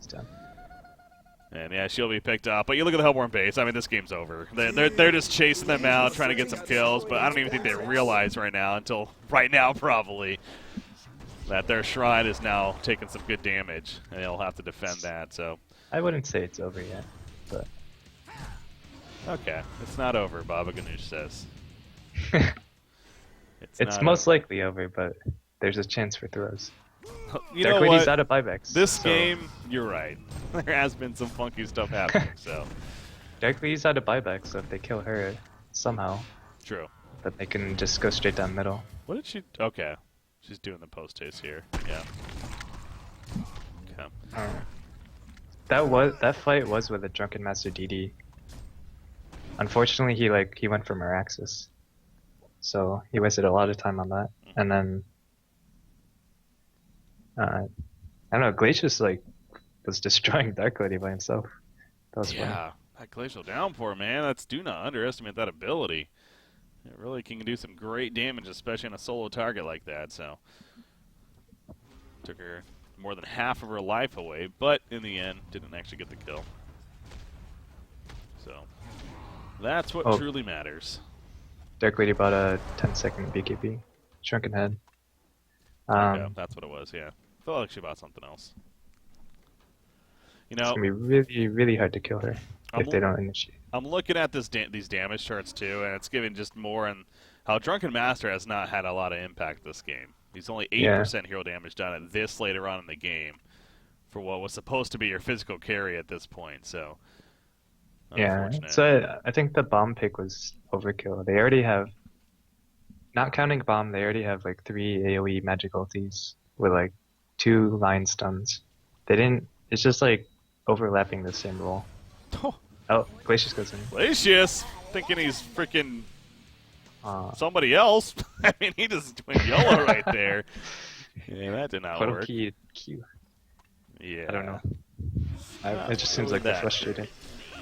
And yeah, she'll be picked up. But you look at the Hellborn base, I mean, this game's over. They're just chasing them out, trying to get some kills. But I don't even think they realize right now, until right now probably, that their shrine is now taking some good damage. And they'll have to defend that. So I wouldn't say it's over yet. But okay, it's not over, Baba Ganoush says. It's most likely over, but there's a chance for throws. You know what? Out of buybacks. This game, you're right. There has been some funky stuff happening. So Darkly's out of buybacks, so if they kill her somehow, true. But they can just go straight down middle. What did she? Okay, she's doing the post haste here. Yeah. Okay. That fight was with a Drunken Master DD. Unfortunately, he went for Miraxis, so he wasted a lot of time on that. And then I don't know, Glacius was destroying Dark Lady by himself. That was funny. That Glacial Downpour, man. Do not underestimate that ability. It really can do some great damage, especially on a solo target like that. So took her more than half of her life away, but in the end, didn't actually get the kill. So that's what truly matters. Dark Lady bought a 10-second BKB. Shrunken Head. Yeah, that's what it was, yeah. I felt like she bought something else. You know, it's going to be really, really hard to kill her if they don't initiate. I'm looking at these damage charts, too, and it's giving just more on how Drunken Master has not had a lot of impact this game. He's only 8% hero damage done at this later on in the game for what was supposed to be your physical carry at this point, so... Yeah, so I think the bomb pick was overkill. They already have, not counting bomb, they already have 3 AoE magic ultis with 2 line stuns. They didn't, it's just overlapping the same role. Oh, Glacius goes in. Glacius! Thinking he's freaking Somebody else. I mean, he just went yellow right there. Yeah, that did not work. Q. Yeah. I don't know. It just seems like they're frustrated.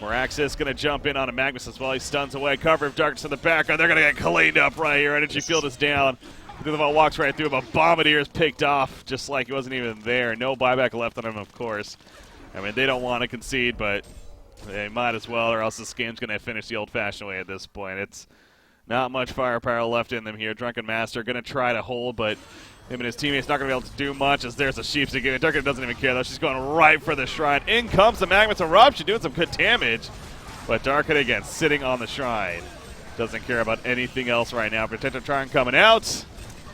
Moraxis going to jump in on a Magnus as well. He stuns away. Cover of Darkness in the background. They're going to get cleaned up right here. Energy field is down. Duvall walks right through him. A Bombardier is picked off just like he wasn't even there. No buyback left on him, of course. I mean, they don't want to concede, but they might as well, or else this game's going to finish the old-fashioned way at this point. It's not much firepower left in them here. Drunken Master going to try to hold, but him and his teammates not going to be able to do much as there's a Sheep's again. Drunken doesn't even care, though. She's going right for the Shrine. In comes the Magnus Eruption, doing some good damage. But Darkin again, sitting on the Shrine. Doesn't care about anything else right now. Protector Shrine coming out.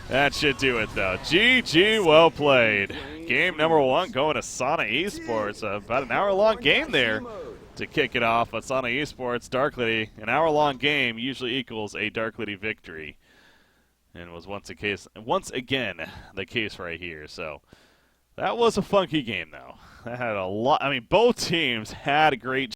That should do it, though. GG, well played. Game number 1 going to Sana Esports. About an hour-long game there to kick it off. But Sana Esports, Dark Lady, an hour-long game usually equals a Dark Lady victory. And was once again the case right here. So that was a funky game, though. That had a lot. I mean, both teams had great